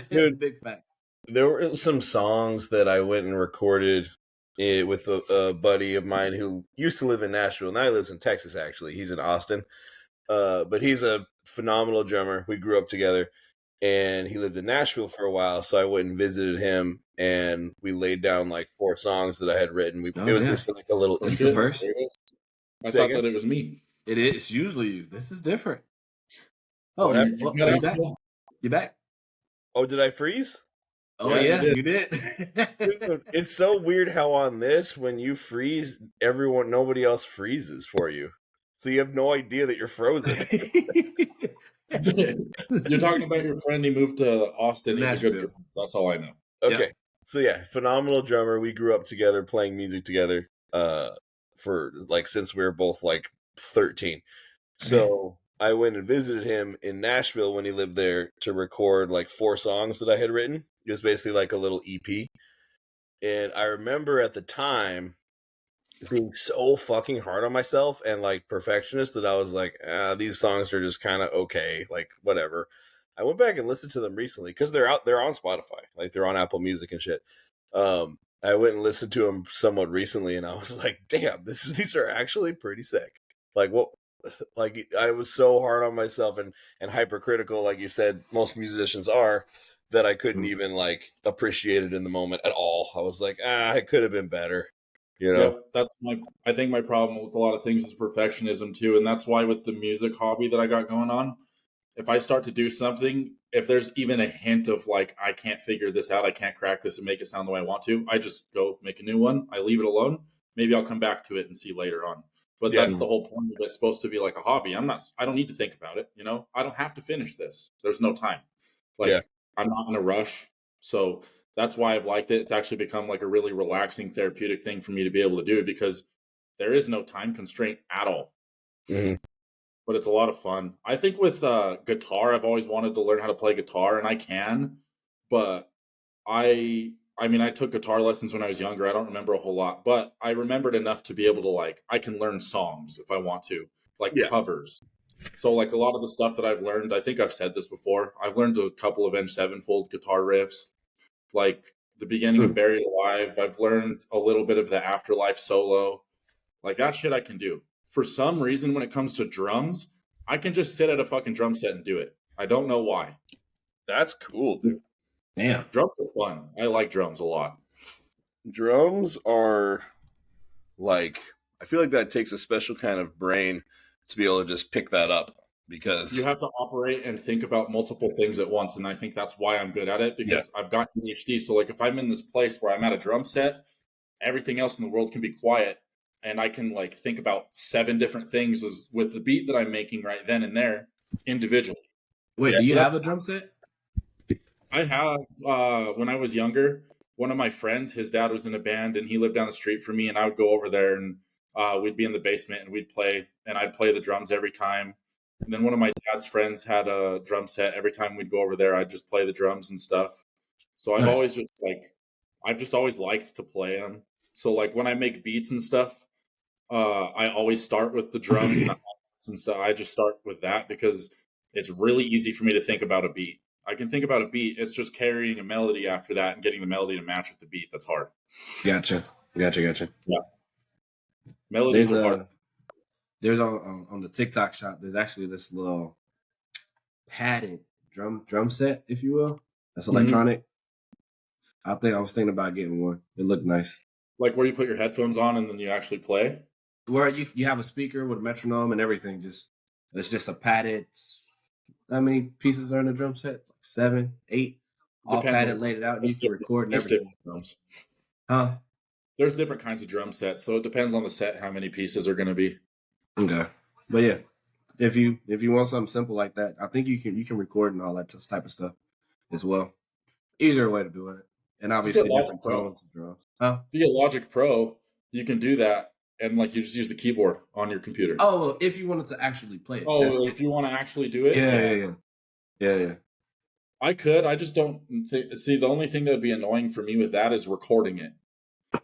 Dude, big fact. There were some songs that I went and recorded with a buddy of mine who used to live in Nashville. Now he lives in Texas, actually. He's in Austin. But he's a phenomenal drummer. We grew up together, and he lived in Nashville for a while. So I went and visited him, and we laid down like 4 songs that I had written. It was just like a little. That's the first. I thought that it was me. It is. It's usually you. This is different. Oh, you back? You back? Oh, did I freeze? Oh yeah, you did. Dude, it's so weird how on this, when you freeze, nobody else freezes for you. So you have no idea that you're frozen. You're talking about your friend. He moved to Austin. He's a good drummer. That's all I know. Okay. Yeah. So yeah, phenomenal drummer. We grew up together playing music together for like since we were both like 13. So I went and visited him in Nashville when he lived there to record like 4 songs that I had written. It was basically like a little EP. And I remember at the time being so fucking hard on myself and like perfectionist that I was like, these songs are just kind of okay, like whatever. I went back and listened to them recently because they're on Spotify, like they're on Apple Music and shit. I went and listened to them somewhat recently, and I was like, damn, these are actually pretty sick. Like what? Like I was so hard on myself and hypercritical, like you said, most musicians are, that I couldn't even like appreciate it in the moment at all. I was like, it could have been better. You know, I think my problem with a lot of things is perfectionism too. And that's why with the music hobby that I got going on, if I start to do something, if there's even a hint of like, I can't figure this out, I can't crack this and make it sound the way I want to, I just go make a new one. I leave it alone. Maybe I'll come back to it and see later on. But that's the whole point of it. It's supposed to be like a hobby. I don't need to think about it. You know, I don't have to finish this. There's no time. I'm not in a rush. So that's why I've liked it. It's actually become like a really relaxing, therapeutic thing for me to be able to do because there is no time constraint at all. Mm-hmm. But it's a lot of fun. I think with guitar, I've always wanted to learn how to play guitar, and I can. But I took guitar lessons when I was younger. I don't remember a whole lot, but I remembered enough to be able to I can learn songs if I want to, covers. So like a lot of the stuff that I've learned, I think I've said this before. I've learned a couple of Avenged Sevenfold guitar riffs, like the beginning of Buried Alive. I've learned a little bit of the Afterlife solo. Like that shit I can do. For some reason, when it comes to drums, I can just sit at a fucking drum set and do it. I don't know why. That's cool, dude. Damn. Drums are fun. I like drums a lot. Drums are like, I feel like that takes a special kind of brain to be able to just pick that up, because you have to operate and think about multiple things at once. And I think that's why I'm good at it, because I've got ADHD. So like if I'm in this place where I'm at a drum set, everything else in the world can be quiet. And I can like think about 7 different things with the beat that I'm making right then and there individually. Wait, do you have a drum set? I have. When I was younger, one of my friends, his dad was in a band and he lived down the street from me, and I would go over there and we'd be in the basement and we'd play, and I'd play the drums every time. And then one of my dad's friends had a drum set. Every time we'd go over there, I'd just play the drums and stuff. So I've always just always liked to play them. So like when I make beats and stuff, I always start with the drums and stuff. I just start with that because it's really easy for me to think about a beat. I can think about a beat. It's just carrying a melody after that and getting the melody to match with the beat. That's hard. Gotcha. Yeah. Melodies are hard. There's on the TikTok shop, there's actually this little padded drum set, if you will. That's electronic. I was thinking about getting one. It looked nice. Like where you put your headphones on and then you actually play? where you have a speaker with a metronome and everything. It's just a padded. How many pieces are in the drum set? Like 7, 8. All Depends padded, on laid it out, and you can record and there's everything. different drums. Huh? There's different kinds of drum sets, so it depends on the set how many pieces are going to be. Okay, but yeah, if you want something simple like that, I think you can record and all that type of stuff as well. Easier way to do it, and obviously different tones of drums. Huh? If you get Logic Pro, you can do that, and like you just use the keyboard on your computer. Oh, if you wanted to actually play it. Oh, if you want to actually do it, yeah. I could. I just don't see. The only thing that would be annoying for me with that is recording it,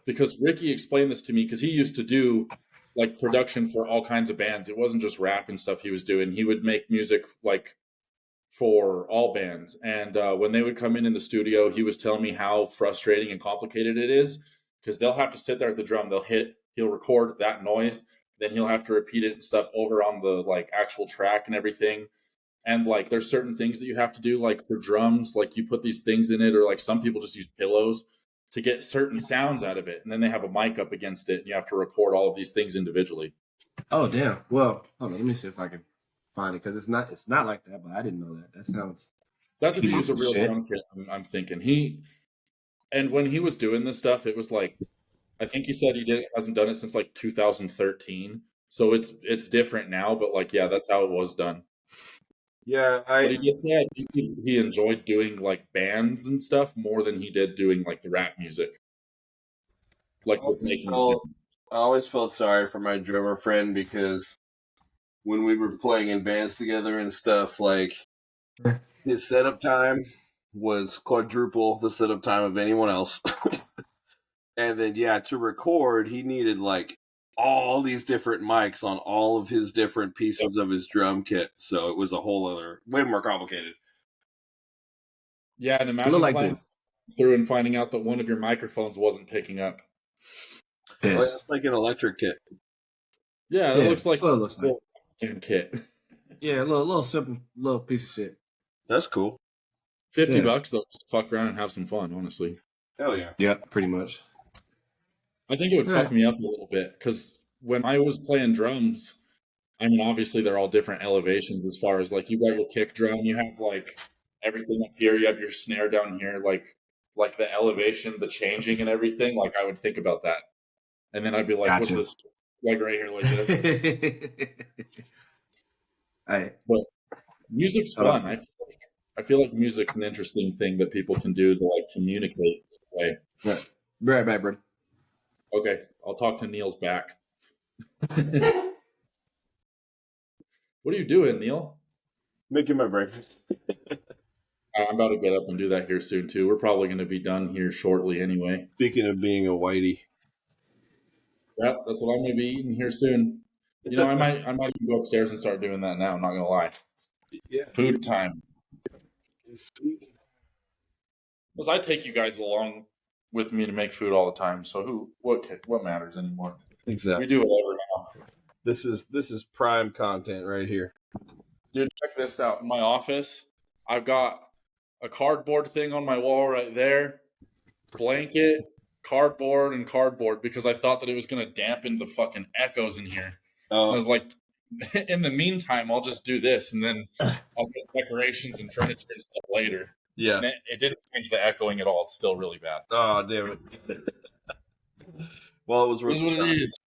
because Ricky explained this to me because he used to do like production for all kinds of bands. It wasn't just rap and stuff he was doing. He would make music like for all bands. And when they would come in the studio, he was telling me how frustrating and complicated it is, because they'll have to sit there at the drum. He'll record that noise, then he'll have to repeat it and stuff over on the like actual track and everything. And like there's certain things that you have to do, like for drums, like you put these things in it, or like some people just use pillows to get certain sounds out of it, and then they have a mic up against it, and you have to record all of these things individually. Oh damn! Well, hold on, let me see if I can find it, because it's not like that, but I didn't know that. That sounds. That's if you use a real drum kit. I'm thinking and when he was doing this stuff, it was like, I think he said hasn't done it since like 2013. So it's different now, but like yeah, that's how it was done. Yeah, but he did say he enjoyed doing like bands and stuff more than he did doing like the rap music. Like with making I always felt sorry for my drummer friend, because when we were playing in bands together and stuff, like his setup time was quadruple the setup time of anyone else. And then to record, he needed like all these different mics on all of his different pieces of his drum kit. So it was a whole other, way more complicated. Yeah, and imagine playing through and finding out that one of your microphones wasn't picking up. Yes. Well, it's like an electric kit. Yeah, it looks like a kit. Yeah, a little simple little piece of shit. That's cool. $50 though, just fuck around and have some fun, honestly. Hell yeah. Yeah, pretty much. I think it would fuck me up a little bit, because when I was playing drums, I mean, obviously they're all different elevations as far as like you got your kick drum, you have like everything up here, you have your snare down here, like the elevation, the changing and everything. Like I would think about that, and then I'd be like, gotcha. What's this? Like right here, like this. But music's fun. I feel like music's an interesting thing that people can do to like communicate in a way. Right. Right back, bro. Okay, I'll talk to Neil's back. What are you doing, Neil? Making my breakfast. I'm about to get up and do that here soon too. We're probably going to be done here shortly anyway. Speaking of being a whitey. Yep, that's what I'm going to be eating here soon. You know, I might even go upstairs and start doing that now. I'm not going to lie. Yeah. Food time. Because I take you guys along with me to make food all the time. So what matters anymore? Exactly. We do whatever now. This is prime content right here. Dude, check this out. In my office, I've got a cardboard thing on my wall right there, blanket, cardboard, because I thought that it was going to dampen the fucking echoes in here. Oh. I was like, in the meantime, I'll just do this, and then I'll get decorations and furniture and stuff later. Yeah. And it didn't change the echoing at all. It's still really bad. Oh, damn it. Well, it was worth what it is.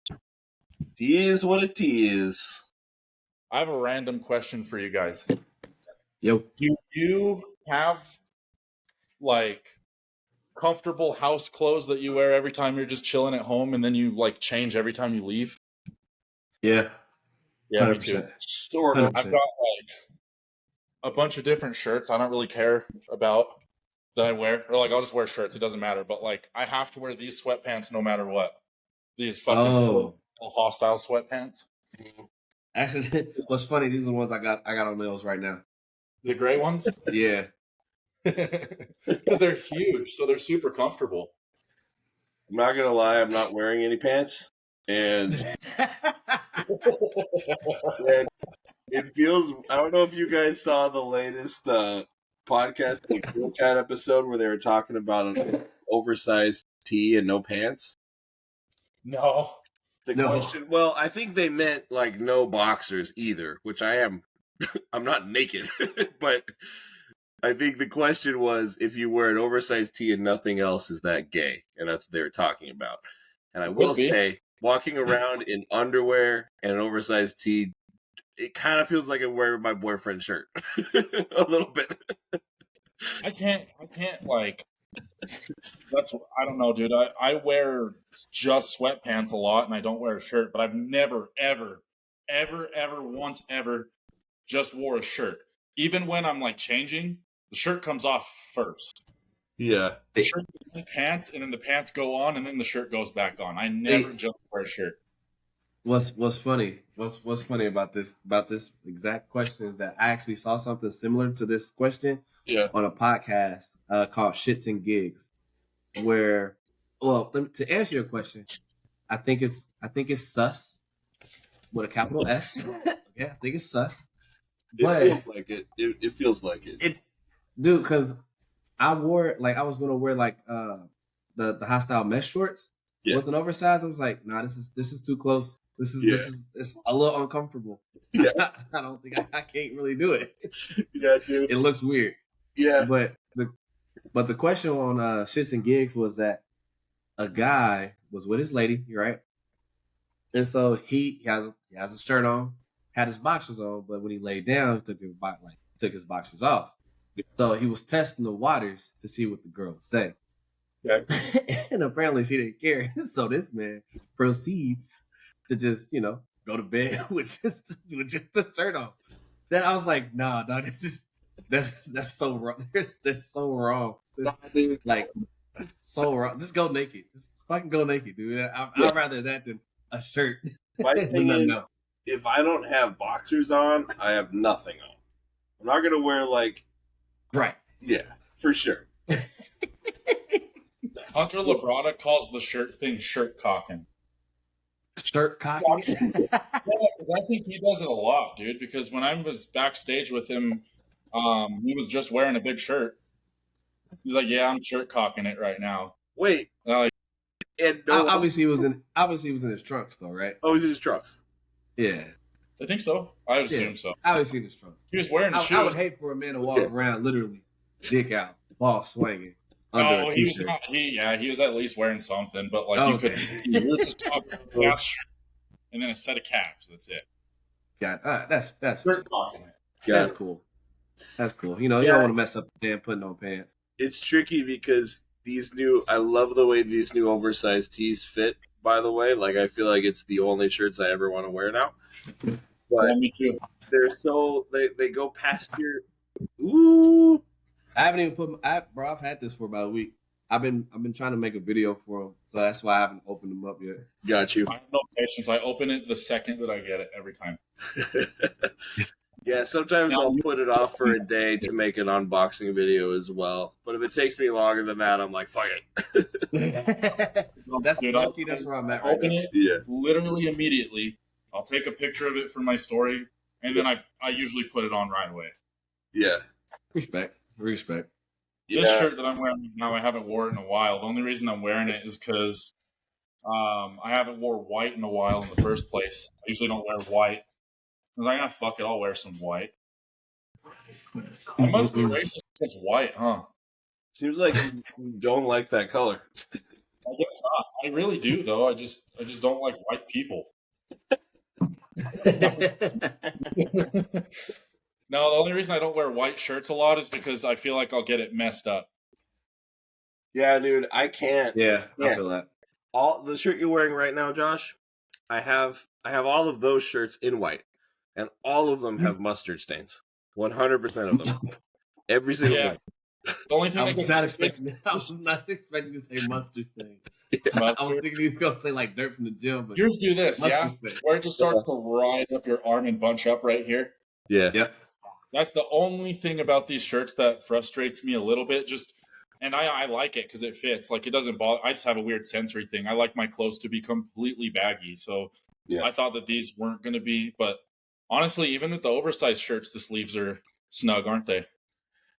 It is what it is. I have a random question for you guys. Yo. Do you have, like, comfortable house clothes that you wear every time you're just chilling at home, and then you, like, change every time you leave? Yeah. Yeah, 100%. Me too. Sort of. I've got, like, a bunch of different shirts I don't really care about that I wear. Or, like, I'll just wear shirts. It doesn't matter. But, like, I have to wear these sweatpants no matter what. These fucking hostile sweatpants. Actually, what's funny, these are the ones I got on nails right now. The gray ones? Yeah. Because they're huge, so they're super comfortable. I'm not going to lie, I'm not wearing any pants. And it feels, I don't know if you guys saw the latest podcast, the Cool Cat episode where they were talking about an oversized tee and no pants. No. The No. question, well, I think they meant like no boxers either, which I am. I'm not naked, but I think the question was if you wear an oversized tee and nothing else, is that gay? And that's what they were talking about. And I will say, walking around in underwear and an oversized tee, it kind of feels like I'm wearing my boyfriend's shirt a little bit. I can't like. I don't know, dude. I wear just sweatpants a lot, and I don't wear a shirt. But I've never, ever, once ever just wore a shirt. Even when I'm like changing, the shirt comes off first. Yeah. The shirt, the pants, and then the pants go on, and then the shirt goes back on. I never just wear a shirt. What's funny? What's funny about this exact question is that I actually saw something similar to this question on a podcast called Shits and Gigs, where, well, to answer your question, I think it's sus with a capital S. Yeah, I think it's sus. But it feels like it. It feels like it. Dude, because I was gonna wear like the hostile mesh shorts with an oversized. I was like, nah, this is too close. This is it's a little uncomfortable. Yeah. I don't think I can't really do it. Yeah, dude. It looks weird. Yeah. But the question on Shits and Gigs was that a guy was with his lady, right? And so he has a shirt on, had his boxers on, but when he laid down, he took his boxers off. So he was testing the waters to see what the girl would say. Okay. And apparently she didn't care. So this man proceeds to just, go to bed with just the shirt on. Then I was like, nah, that's so wrong. That's so wrong. Like, so wrong. Just go naked. Just fucking go naked, dude. I'd rather that than a shirt. My thing is, if I don't have boxers on, I have nothing on. I'm not gonna wear right. Yeah, for sure. Hunter Labrada calls the shirt thing shirt cocking. Shirt cocking? Yeah, because I think he does it a lot, dude. Because when I was backstage with him, he was just wearing a big shirt. He's like, "Yeah, I'm shirt cocking it right now." Wait, and obviously he was in his trunks though, right? Oh, he's in his trunks. Yeah, I think so. I would assume so. I was in his trunks. He was wearing shoes. I would hate for a man to walk around literally dick out, ball swinging. No, he was not. He was at least wearing something, but you couldn't see. You were just talking about shirt and then a set of calves. That's it. Yeah, that's shirt cocking it. That's cool. That's cool. You don't want to mess up the damn putting on pants. It's tricky because I love the way these new oversized tees fit, by the way. I feel like it's the only shirts I ever want to wear now. But me too. They're so, they go past your, ooh. I haven't even I've had this for about a week. I've been trying to make a video for them, so that's why I haven't opened them up yet. Got you. I have no patience. I open it the second that I get it every time. Yeah, sometimes I'll put it off for a day to make an unboxing video as well. But if it takes me longer than that, I'm like, fuck it. That's where I'm at right open now. It literally immediately. I'll take a picture of it for my story, and then I usually put it on right away. Yeah. Respect. This shirt that I'm wearing now, I haven't worn it in a while. The only reason I'm wearing it is because I haven't wore white in a while in the first place. I usually don't wear white. I was like, fuck it, I'll wear some white. I must be racist against white, huh? Seems like you don't like that color. I guess not. I really do, though. I just don't like white people. No, the only reason I don't wear white shirts a lot is because I feel like I'll get it messed up. Yeah, dude, I can't. Yeah, I feel that. All the shirt you're wearing right now, Josh, I have all of those shirts in white, and all of them have mustard stains. 100% of them. Every single one. The only thing I was not expecting to say mustard stains. I was thinking he was going to say dirt from the gym. But yours do this, where it just starts to ride up your arm and bunch up right here. Yeah. Yep. That's the only thing about these shirts that frustrates me a little bit. And I like it because it fits. It doesn't bother. I just have a weird sensory thing. I like my clothes to be completely baggy. So I thought that these weren't going to be. But honestly, even with the oversized shirts, the sleeves are snug, aren't they?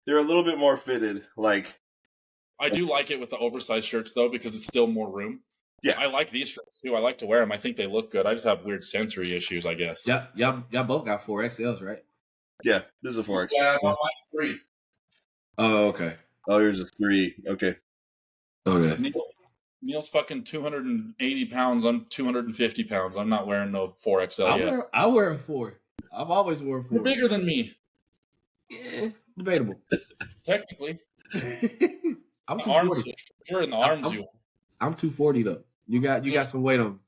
They're a little bit more fitted. I do like it with the oversized shirts, though, because it's still more room. Yeah. I like these shirts too. I like to wear them. I think they look good. I just have weird sensory issues, I guess. Yeah, y'all both got 4XLs, right? Yeah, this is a 4X. Yeah, no, mine's 3. Oh, okay. Oh, yours is 3. Okay. Okay. Neil's fucking 280 pounds. I'm 250 pounds. I'm not wearing no 4XL yet. I wear a 4. I've always worn 4. You're bigger than me. Yeah, debatable. Technically. I'm The arms, 240. sure, in the arms you. I'm 240 though. You got some weight on.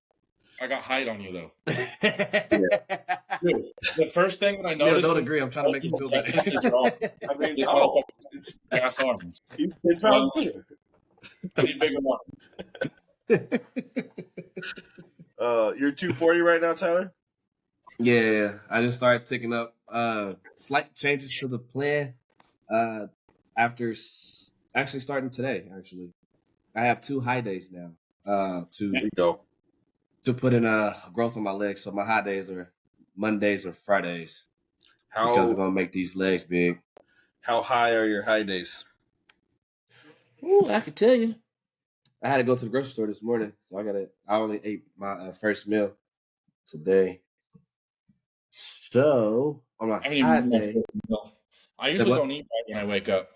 I got height on you though. Yeah. Dude, the first thing that I noticed. Don't agree. I'm trying to make you feel better. Texas is wrong. I mean, this motherfucker's ass arms. It's all good. I need bigger arms. You're 240 right now, Tyler? Yeah, I just started taking up slight changes to the plan after actually starting today. Actually, I have 2 high days now to put in growth on my legs. So my high days are Mondays or Fridays because we're gonna make these legs big. How high are your high days? Ooh, I can tell you. I had to go to the grocery store this morning, so I only ate my first meal today. So on my high day, I usually don't eat right when I wake up.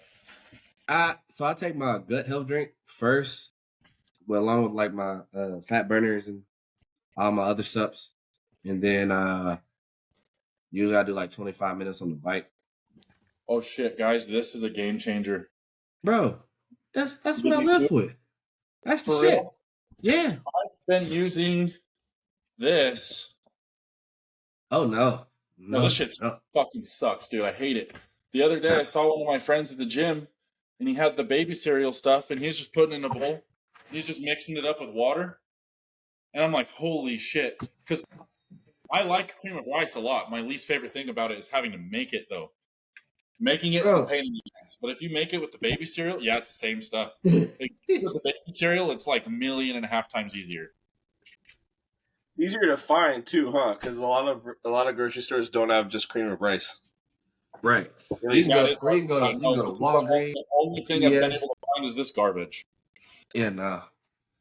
So I take my gut health drink first, well, along with like my fat burners and all my other subs, and then usually I do like 25 minutes on the bike. Oh shit, guys! This is a game changer, bro. That's what I live with. That's the shit. Real? Yeah. I've been using this. Oh no. This shit fucking sucks, dude. I hate it. The other day I saw one of my friends at the gym and he had the baby cereal stuff and he's just putting it in a bowl. He's just mixing it up with water. And I'm like, holy shit. Because I like cream of rice a lot. My least favorite thing about it is having to make it, though. Making it is a pain in the ass. But if you make it with the baby cereal, yeah, it's the same stuff. With the baby cereal, it's like 1.5 million times easier. Easier to find too, huh? Because a lot of grocery stores don't have just cream of rice. Right. You can go to Walgreens. The only thing I've been able to find is this garbage. Yeah, no.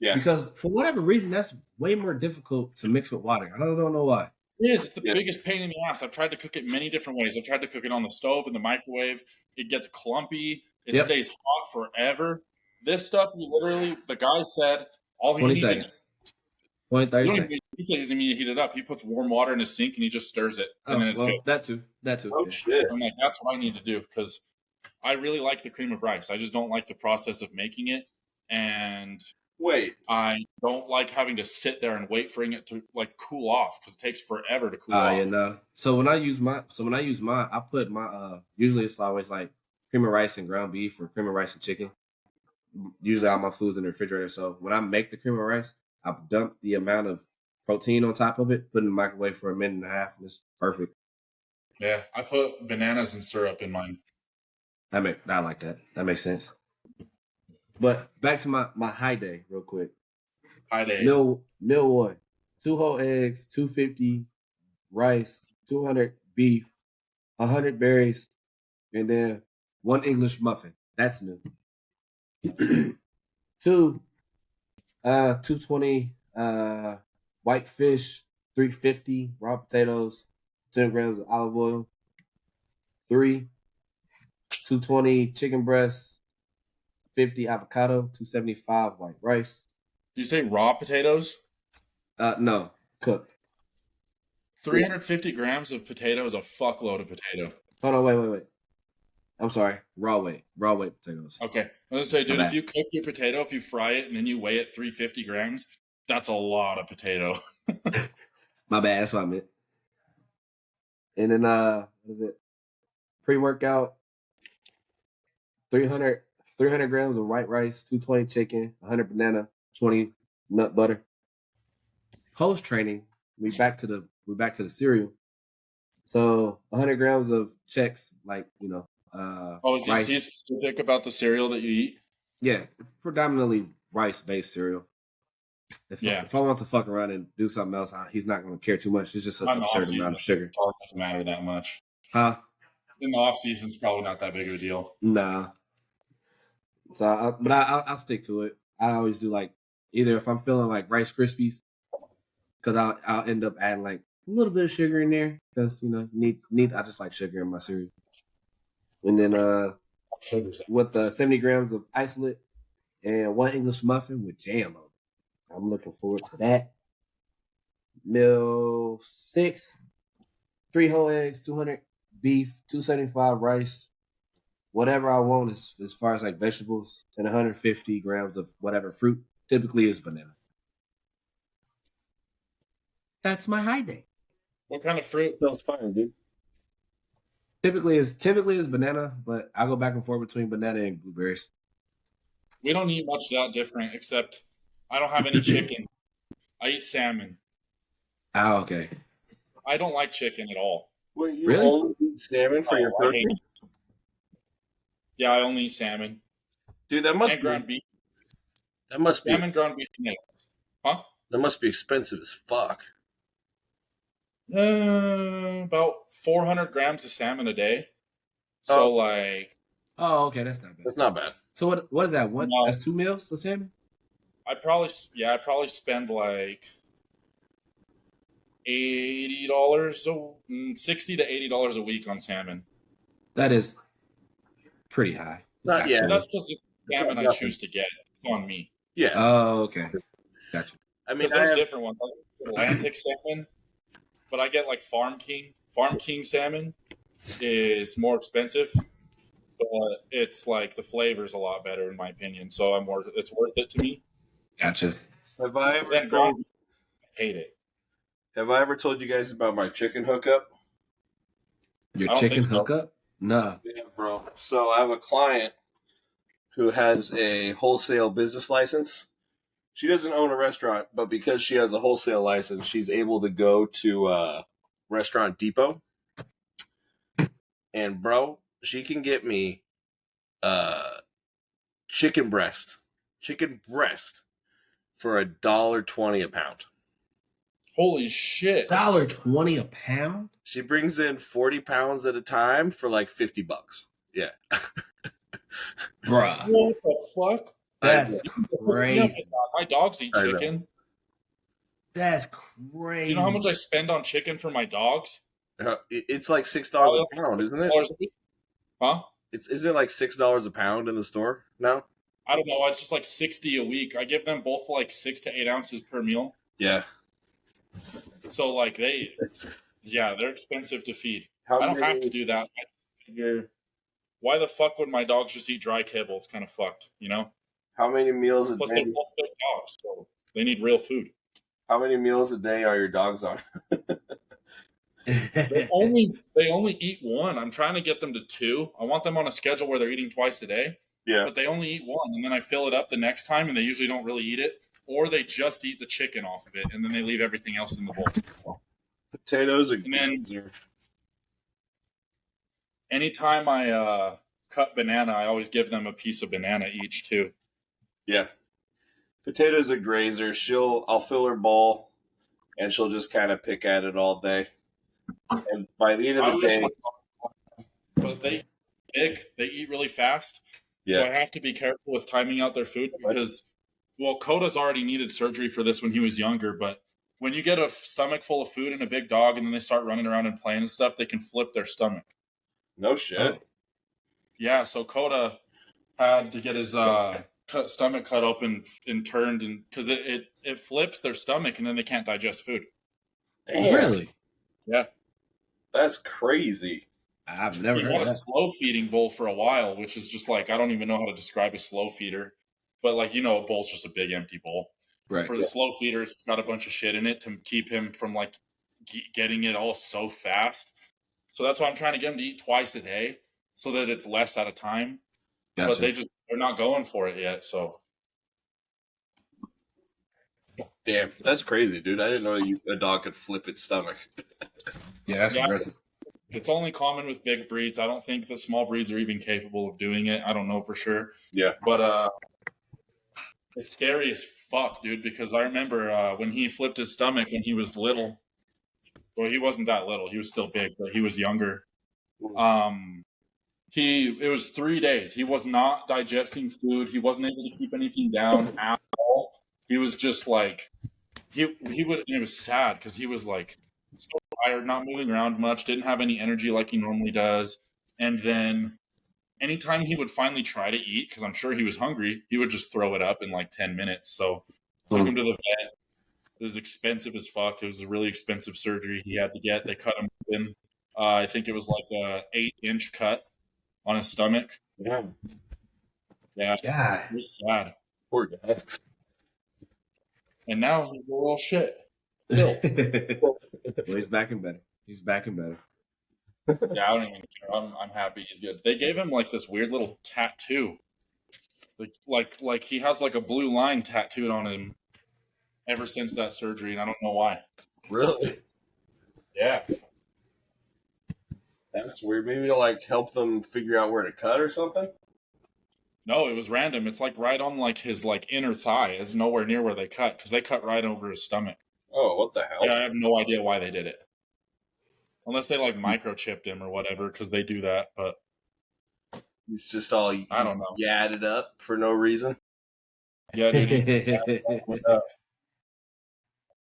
Yeah. Because for whatever reason, that's way more difficult to mix with water. I don't know why. It is. It's the biggest pain in the ass. I've tried to cook it many different ways. I've tried to cook it on the stove, in the microwave. It gets clumpy. It stays hot forever. This stuff, the guy said, all he 20 seconds. 20, 30 seconds. He said he doesn't need to heat it up. He puts warm water in his sink and he just stirs it. And then it's good. That too. Oh, shit. I'm like, that's what I need to do because I really like the cream of rice. I just don't like the process of making it. And I don't like having to sit there and wait for it to like cool off because it takes forever to cool off. Yeah, no. So when I use mine, I put my usually it's always like cream of rice and ground beef or cream of rice and chicken. Usually all my food's in the refrigerator. So when I make the cream of rice, I dump the amount of protein on top of it, put it in the microwave for 1.5 minutes, and it's perfect. Yeah, I put bananas and syrup in mine. I like that. That makes sense. But back to my high day real quick. High day. Meal 1. 2 whole eggs, 250 rice, 200 beef, 100 berries, and then 1 English muffin. That's new. 2, 220 white fish, 350 raw potatoes, 10 grams of olive oil. 3, 220 chicken breasts, 50 avocado, 275 white rice. Did you say raw potatoes? No, cooked. 350 grams of potato is a fuckload of potato. Hold on, wait. I'm sorry, raw weight potatoes. Okay, I was gonna say, dude, if you cook your potato, if you fry it and then you weigh it 350 grams, that's a lot of potato. My bad, that's what I meant. And then what is it? Pre-workout, 300 grams of white rice, 220 chicken, 100 banana, 20 nut butter. Post training, we back to the cereal. So 100 grams of checks, like is rice. he specific about the cereal that you eat? Yeah, predominantly rice-based cereal. If I want to fuck around and do something else, he's not going to care too much. It's just an absurd amount of sugar. It doesn't matter that much. Huh? In the off season, it's probably not that big of a deal. Nah. So, I'll stick to it. I always do like Either if I'm feeling like Rice Krispies, because I'll end up adding like a little bit of sugar in there because need I just like sugar in my cereal. And then with 70 grams of isolate and 1 English muffin with jam on it. I'm looking forward to that. Meal 6, 3 whole eggs, 200 beef, 275 rice, whatever I want as far as like vegetables, and 150 grams of whatever fruit. Typically is banana. That's my high day. What kind of fruit? Sounds fine, dude. Typically is banana, but I go back and forth between banana and blueberries. We don't eat much that different, except I don't have any chicken. I eat salmon. Oh, okay. I don't like chicken at all. Wait, you Really? only eat salmon for your I protein? hate it. Yeah, I only eat salmon. Dude, that must And ground beef. be Salmon, ground beef, and eggs. Huh? that must be expensive as fuck. About 400 grams of salmon a day. So, Oh, okay, that's not bad. That's not bad. So what is that? What? No. That's 2 meals of salmon? I probably spend like $80, $60 to $80 a week on salmon. That is pretty high. Not yet. So that's just the salmon I nothing. choose to get. It's on me. Yeah. Oh, okay. Gotcha. I mean, Because there's different ones. I like Atlantic salmon, but I get like Farm King. Farm King salmon is more expensive, but it's like the flavor's a lot better in my opinion. So it's worth it to me. Gotcha. Have I And ever ground beef, I hate it. told you guys about my chicken hookup? Your I don't chicken think so. hookup? No. Yeah, bro. So I have a client who has a wholesale business license. She doesn't own a restaurant, but because she has a wholesale license, she's able to go to Restaurant Depot. And bro, she can get me chicken breast for $1.20 a pound. Holy shit! $1.20 a pound? She brings in 40 pounds at a time for like $50. Yeah. Bruh. What the fuck? That's crazy. My dogs eat I know. chicken. That's Do crazy. you know how much I spend on chicken for my dogs? It's like $6 a pound, isn't it? $6 a week. Huh? Isn't it like $6 a pound in the store now? I don't know. It's just like 60 a week. I give them both like 6 to 8 ounces per meal. Yeah. So like they're expensive to feed. How I don't many- have to do that. I figure, why the fuck would my dogs just eat dry kibble? It's kind of fucked, you know? How many meals a Plus day? they're both big dogs, so they need real food. How many meals a day are your dogs on? They only eat one. I'm trying to get them to 2. I want them on a schedule where they're eating twice a day. Yeah. But they only eat one, and then I fill it up the next time, and they usually don't really eat it, or they just eat the chicken off of it, and then they leave everything else in the bowl. Potatoes are And then- good. Anytime I cut banana, I always give them a piece of banana each too. Yeah. Potatoes a grazer. I'll fill her bowl and she'll just kind of pick at it all day. And by the end of the day, But they big, they eat really fast. Yeah. So I have to be careful with timing out their food because, well, Coda's already needed surgery for this when he was younger. But when you get a stomach full of food and a big dog, and then they start running around and playing and stuff, they can flip their stomach. no shit. Oh. Yeah, so Coda had to get his stomach cut open and turned, and because it flips their stomach, and then they can't digest food. Damn. Really? Yeah. That's crazy. I've never He heard had of a that. slow feeding bowl for a while, which is just like, I don't even know how to describe a slow feeder, but like, you know, a bowl's just a big empty bowl. Right. For the slow feeder, it's got a bunch of shit in it to keep him from like getting it all so fast. So that's why I'm trying to get him to eat twice a day so that it's less at a time. Gotcha. But they're not going for it yet. So Damn. That's crazy, dude. I didn't know a dog could flip its stomach. Yeah, that's Yeah. impressive. it's only common with big breeds. I don't think the small breeds are even capable of doing it. I don't know for sure. Yeah. But it's scary as fuck, dude, because I remember when he flipped his stomach when he was little. Well, he wasn't that little. He was still big, but he was younger. It was 3 days. He was not digesting food. He wasn't able to keep anything down at all. he was just like he would. It was sad because he was like so tired, not moving around much, didn't have any energy like he normally does, and then anytime he would finally try to eat, because I'm sure he was hungry, he would just throw it up in like 10 minutes. So took him to the vet. It was expensive as fuck. It was a really expensive surgery he had to get. They cut him in. I think it was like a 8-inch cut on his stomach. Yeah. Yeah, God. it was sad. Poor guy. And now he's a little shit. Still. Well, he's back and better. He's back and better. Yeah, I don't even care. I'm happy he's good. They gave him like this weird little tattoo. Like he has like a blue line tattooed on him ever since that surgery, and I don't know why. Really? Yeah. That's weird. Maybe to like help them figure out where to cut or something. No, it was random. It's like right on like his like inner thigh. It's nowhere near where they cut because they cut right over his stomach. Oh, what the hell? Yeah, I have no idea why they did it. Unless they like microchipped him or whatever, because they do that. But He's just all I don't know. yadded up for no reason. Yeah, dude,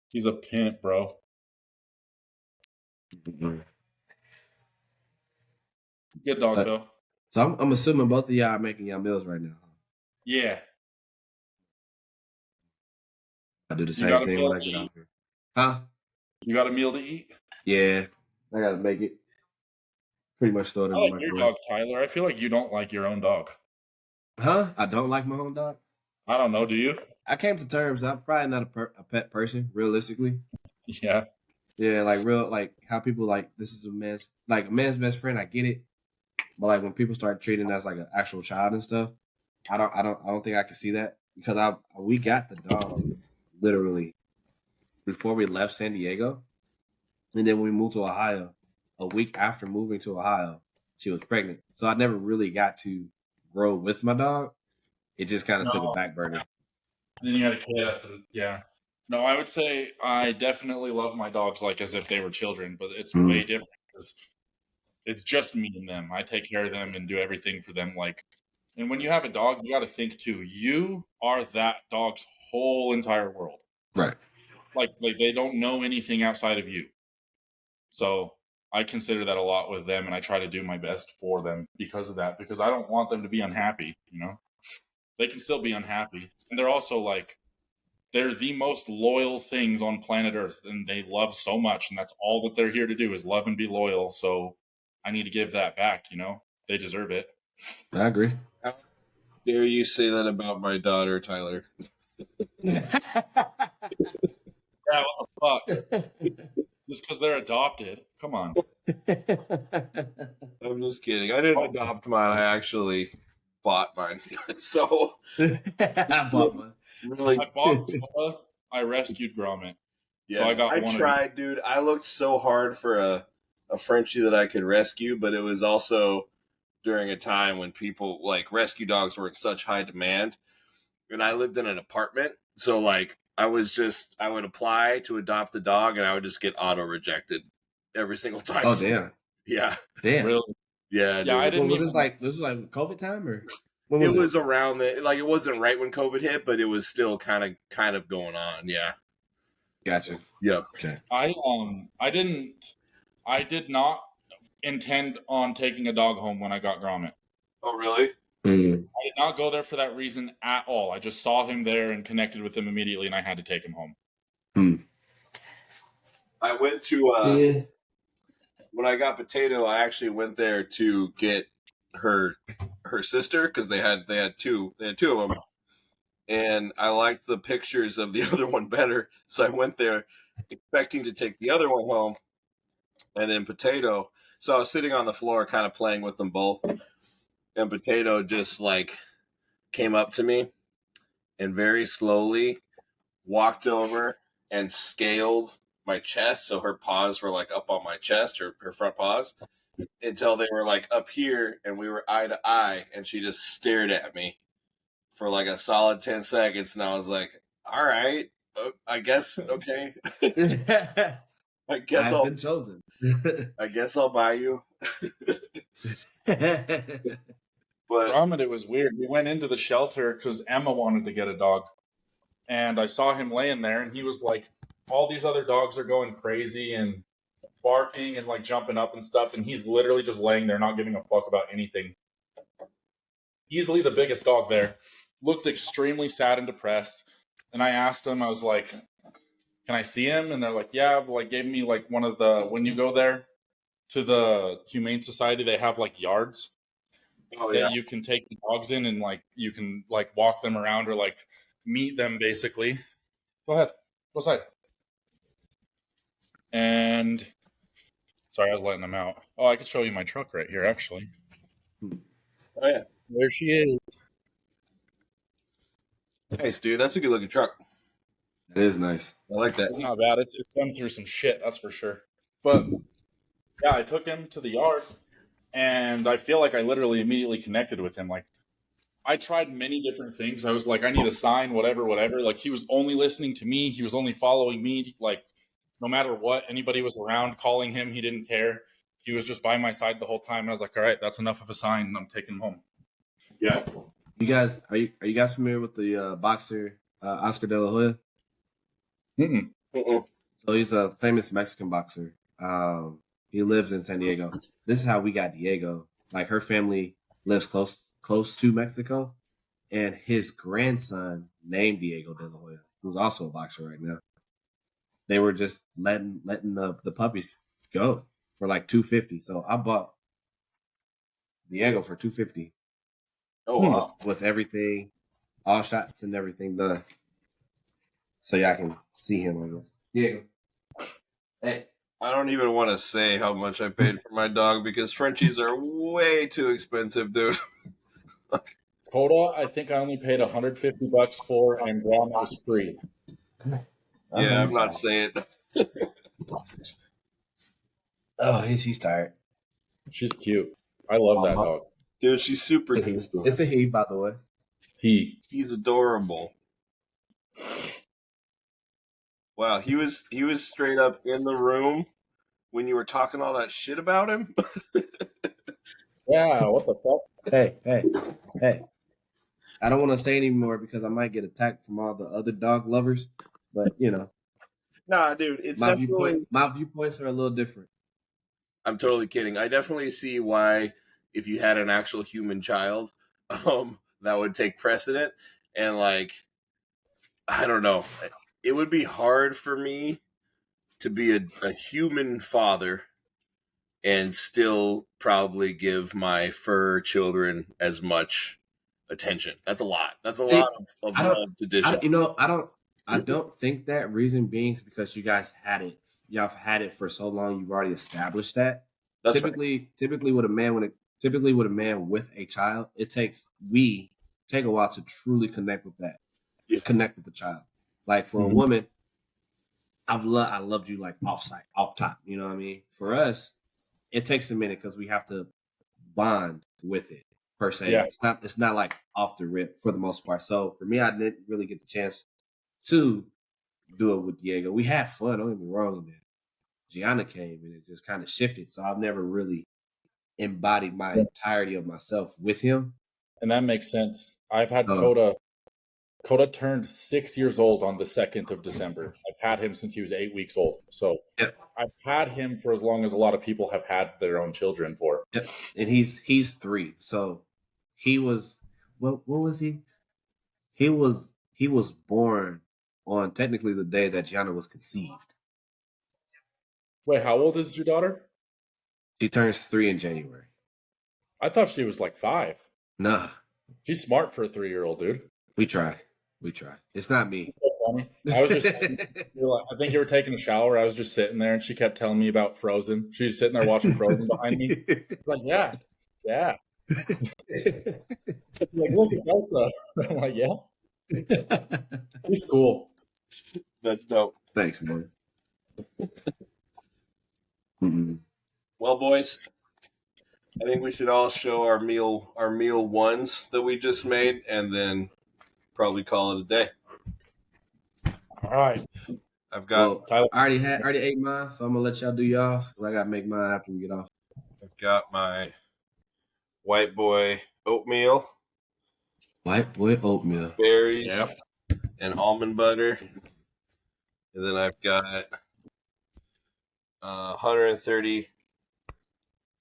he's a pimp, bro. Good dog though. So I'm assuming both of y'all are making y'all meals right now. Yeah. I do the You same got a thing meal when I to get eat? out here. Huh? You got a meal to eat? Yeah. I gotta make it. Pretty much throw it in I the like your microwave. dog, Tyler. I feel like you don't like your own dog. Huh? I don't like my own dog. I don't know. Do you? I came to terms. I'm probably not a pet person, realistically. Yeah. Yeah, like how people like this is a man's best friend. I get it, but like when people start treating it as like an actual child and stuff, I don't think I can see that because we got the dog literally before we left San Diego, and then when we moved to Ohio, a week after moving to Ohio, she was pregnant. So I never really got to grow with my dog. It just kind of took a back burner. And then you had a kid after. Yeah. No, I would say I definitely love my dogs like as if they were children, but it's way different because it's just me and them. I take care of them and do everything for them. Like, and when you have a dog, you got to think too. You are that dog's whole entire world. Right. Like they don't know anything outside of you. So I consider that a lot with them, and I try to do my best for them because of that. Because I don't want them to be unhappy. You know, they can still be unhappy, and they're also like they're the most loyal things on planet Earth, and they love so much, and that's all that they're here to do is love and be loyal. So I need to give that back. You know, they deserve it. I agree. How dare you say that about my daughter, Tyler? Yeah, what the fuck? Just because they're adopted. Come on. I'm just kidding. I didn't adopt mine. I actually bought mine. So I bought one. Really, I bought Noah, I rescued Gromit. yeah. So I got one. I tried, dude. I looked so hard for a Frenchie that I could rescue, but it was also during a time when people like rescue dogs were in such high demand, and I lived in an apartment, so like I would apply to adopt the dog, and I would just get auto rejected every single time. Oh damn! Yeah, Damn. Really? yeah. Yeah, dude. I didn't. Was this like COVID time or? When It was was around the like it wasn't right when COVID hit, but it was still kind of going on. Yeah. Gotcha. Yep. Okay. I did not intend on taking a dog home when I got Gromit. Oh, really? Mm. I did not go there for that reason at all. I just saw him there and connected with him immediately, and I had to take him home. Mm. I went to Yeah. when I got Potato, I actually went there to get her sister because they had two of them, and I liked the pictures of the other one better, so I went there expecting to take the other one home, and then Potato. So I was sitting on the floor, kind of playing with them both, and Potato just like came up to me and very slowly walked over and scaled my chest, so her paws were like up on my chest, her front paws, until they were like up here and we were eye to eye, and she just stared at me for like a solid 10 seconds, and I was like, all right, I guess, okay. I guess I've been chosen. I guess I'll buy you. But Gromit, it was weird. We went into the shelter because Emma wanted to get a dog. and I saw him laying there, and he was like, all these other dogs are going crazy and barking and like jumping up and stuff, and he's literally just laying there, not giving a fuck about anything. Easily the biggest dog there. Looked extremely sad and depressed. And I asked him, I was like, can I see him? And they're like, yeah, like gave me like one of the, when you go there to the Humane Society, they have like yards that you can take the dogs in, and like you can like walk them around or like meet them basically. Go ahead. Go outside. And sorry, I was letting them out. Oh, I could show you my truck right here, actually. Oh yeah, There she is. nice, dude. That's a good looking truck. It is nice. I like that. It's not bad. It's done through some shit, that's for sure. But yeah, I took him to the yard, and I feel like I literally immediately connected with him. Like, I tried many different things. I was like, I need a sign, whatever. Like, he was only listening to me. He was only following me. Like, no matter what, anybody was around calling him, he didn't care. He was just by my side the whole time. And I was like, all right, that's enough of a sign. I'm taking him home. Yeah. You guys, are you guys familiar with the boxer Oscar De La Hoya? So he's a famous Mexican boxer. He lives in San Diego. This is how we got Diego. Like, her family lives close to Mexico, and his grandson named Diego De La Hoya, who's also a boxer right now. They were just letting the puppies go for like $250. So I bought Diego for $250. Oh wow. With everything, all shots and everything done. So y'all can see him on this. Diego. Hey. I don't even want to say how much I paid for my dog because Frenchies are way too expensive, dude. Coda, I think I only paid $150 for, and Grandma was free. Yeah, I'm not saying. Oh, he's tired. She's cute. I love that dog. Dude, she's super cute. It's a he, by the way. He's adorable. Wow, he was straight up in the room when you were talking all that shit about him. Yeah, what the fuck? Hey. I don't want to say anymore because I might get attacked from all the other dog lovers. But you know, Nah, dude, it's my definitely my viewpoints are a little different. I'm totally kidding. I definitely see why, if you had an actual human child, that would take precedent. And like, I don't know, it would be hard for me to be a human father and still probably give my fur children as much attention. That's a lot. That's a lot of love to dish out. I don't think that reason being is because you guys had it. Y'all have had it for so long. You've already established that. That's Typically with a man with a child, we take a while to truly connect with that. Yeah. Connect with the child. Like for a woman, I loved you like off top. You know what I mean? For us, it takes a minute because we have to bond with it per se. Yeah. It's not like off the rip for the most part. So for me, I didn't really get the chance to do it with Diego. We had fun, don't get me wrong, and then Gianna came and it just kind of shifted. So I've never really embodied my entirety of myself with him. And that makes sense. I've had Coda. Coda turned 6 years old on the 2nd of December. I've had him since he was 8 weeks old. So I've had him for as long as a lot of people have had their own children for. Yep. And he's 3. So he was what was he? He was born on technically the day that Gianna was conceived. Wait, how old is your daughter? She turns 3 in January. I thought she was like 5. Nah. She's smart for a 3-year-old, dude. We try. It's not me. So funny. I was just I think you were taking a shower. I was just sitting there and she kept telling me about Frozen. She was sitting there watching Frozen behind me. Like, yeah. Like, look, it's Elsa. I'm like, yeah. He's cool. That's dope. Thanks, man. Well, boys, I think we should all show our meal ones that we just made, and then probably call it a day. All right. I've got. Well, I already ate mine, so I'm gonna let y'all do y'all's because I gotta make mine after we get off. I've got my white boy oatmeal. White boy oatmeal. Berries. Yep. and almond butter. And then I've got 130.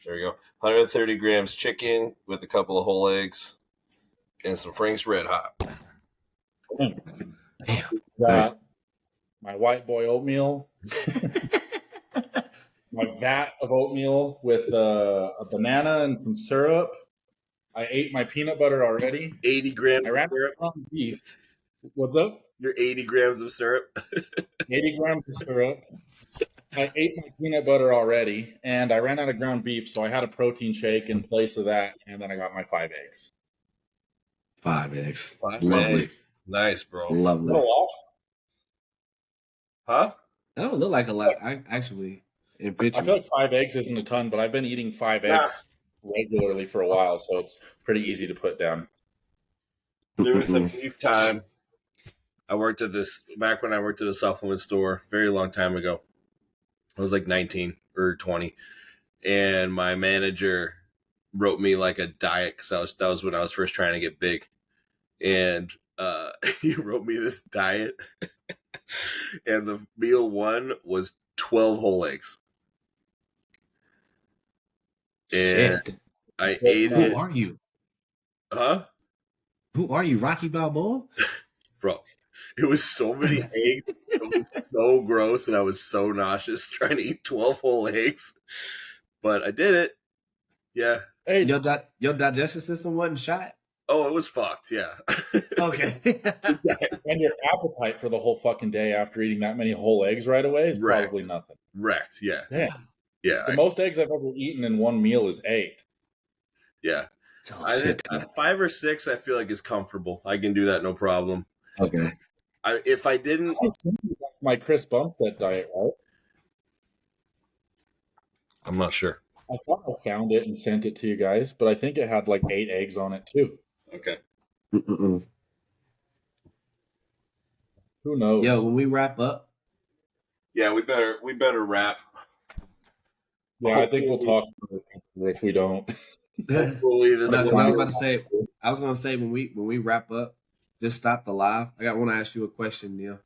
There we go. 130 grams chicken with a couple of whole eggs and some Frank's Red Hot. Damn. Nice. My white boy oatmeal. My vat of oatmeal with a banana and some syrup. I ate my peanut butter already. 80 grams I ran of syrup. on beef. What's up? Your 80 grams of syrup. 80 grams of syrup. I ate my peanut butter already, and I ran out of ground beef, so I had a protein shake in place of that, and then I got my 5 eggs. 5 eggs. 5 Lovely. eggs. Nice, bro. Lovely. Huh? That don't look like a lot. I actually, in picture. I feel like 5 eggs isn't a ton, but I've been eating 5 eggs regularly for a while, so it's pretty easy to put down. There was a brief time I worked at this back when I worked at a supplement store, very long time ago. I was like 19 or 20, and my manager wrote me like a diet because that was when I was first trying to get big, and he wrote me this diet, and the meal one was 12 whole eggs. And Shit. I ate it. Who are you? Huh? Who are you, Rocky Balboa? Bro, it was so many eggs. It was so gross, and I was so nauseous trying to eat 12 whole eggs. But I did it. Yeah. Hey, Your digestive system wasn't shot? Oh, it was fucked. Yeah. Okay. and your appetite for the whole fucking day after eating that many whole eggs right away is probably nothing. Wrecked. Yeah. Damn. Yeah. The most eggs I've ever eaten in one meal is 8. Yeah. Oh, shit. 5 or 6, I feel like is comfortable. I can do that, no problem. Okay. If I didn't, That's my Chris Bumstead diet, right? I'm not sure. I thought I found it and sent it to you guys, but I think it had like 8 eggs on it too. Okay. Mm-mm. Who knows? Yo, when we wrap up, Yeah, we better wrap. Yeah, I think we'll talk if we don't. Hopefully this I was will- about to say, when we wrap up, just stop the live. I want to ask you a question, Neil,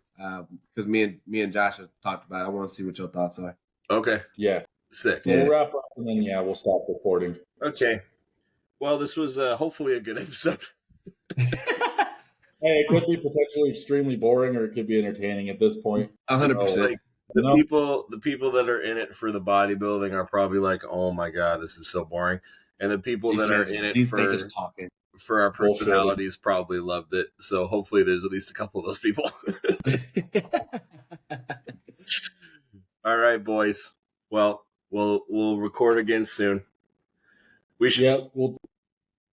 because me and Josh have talked about it. I want to see what your thoughts are. Okay. Yeah. Sick. Yeah. We'll wrap up and then we'll stop recording. Okay. Well, this was hopefully a good episode. Hey, it could be potentially extremely boring or it could be entertaining at this point. 100%. The people that are in it for the bodybuilding are probably like, oh my god, this is so boring. And the people that are in it they just talking. for our personalities probably loved it. So hopefully there's at least a couple of those people. All right, boys. Well, we'll record again soon. We should. Yeah, we'll.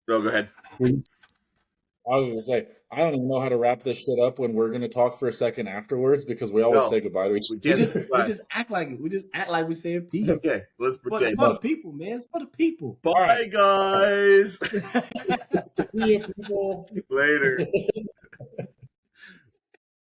Oh, go ahead. I was gonna say I don't even know how to wrap this shit up when we're gonna talk for a second afterwards because we always say goodbye to each other. We just act like it. We just act like we saying peace. Okay, let's pretend. It's for the people, man. It's for the people. Bye, right. guys. See you, people. Later.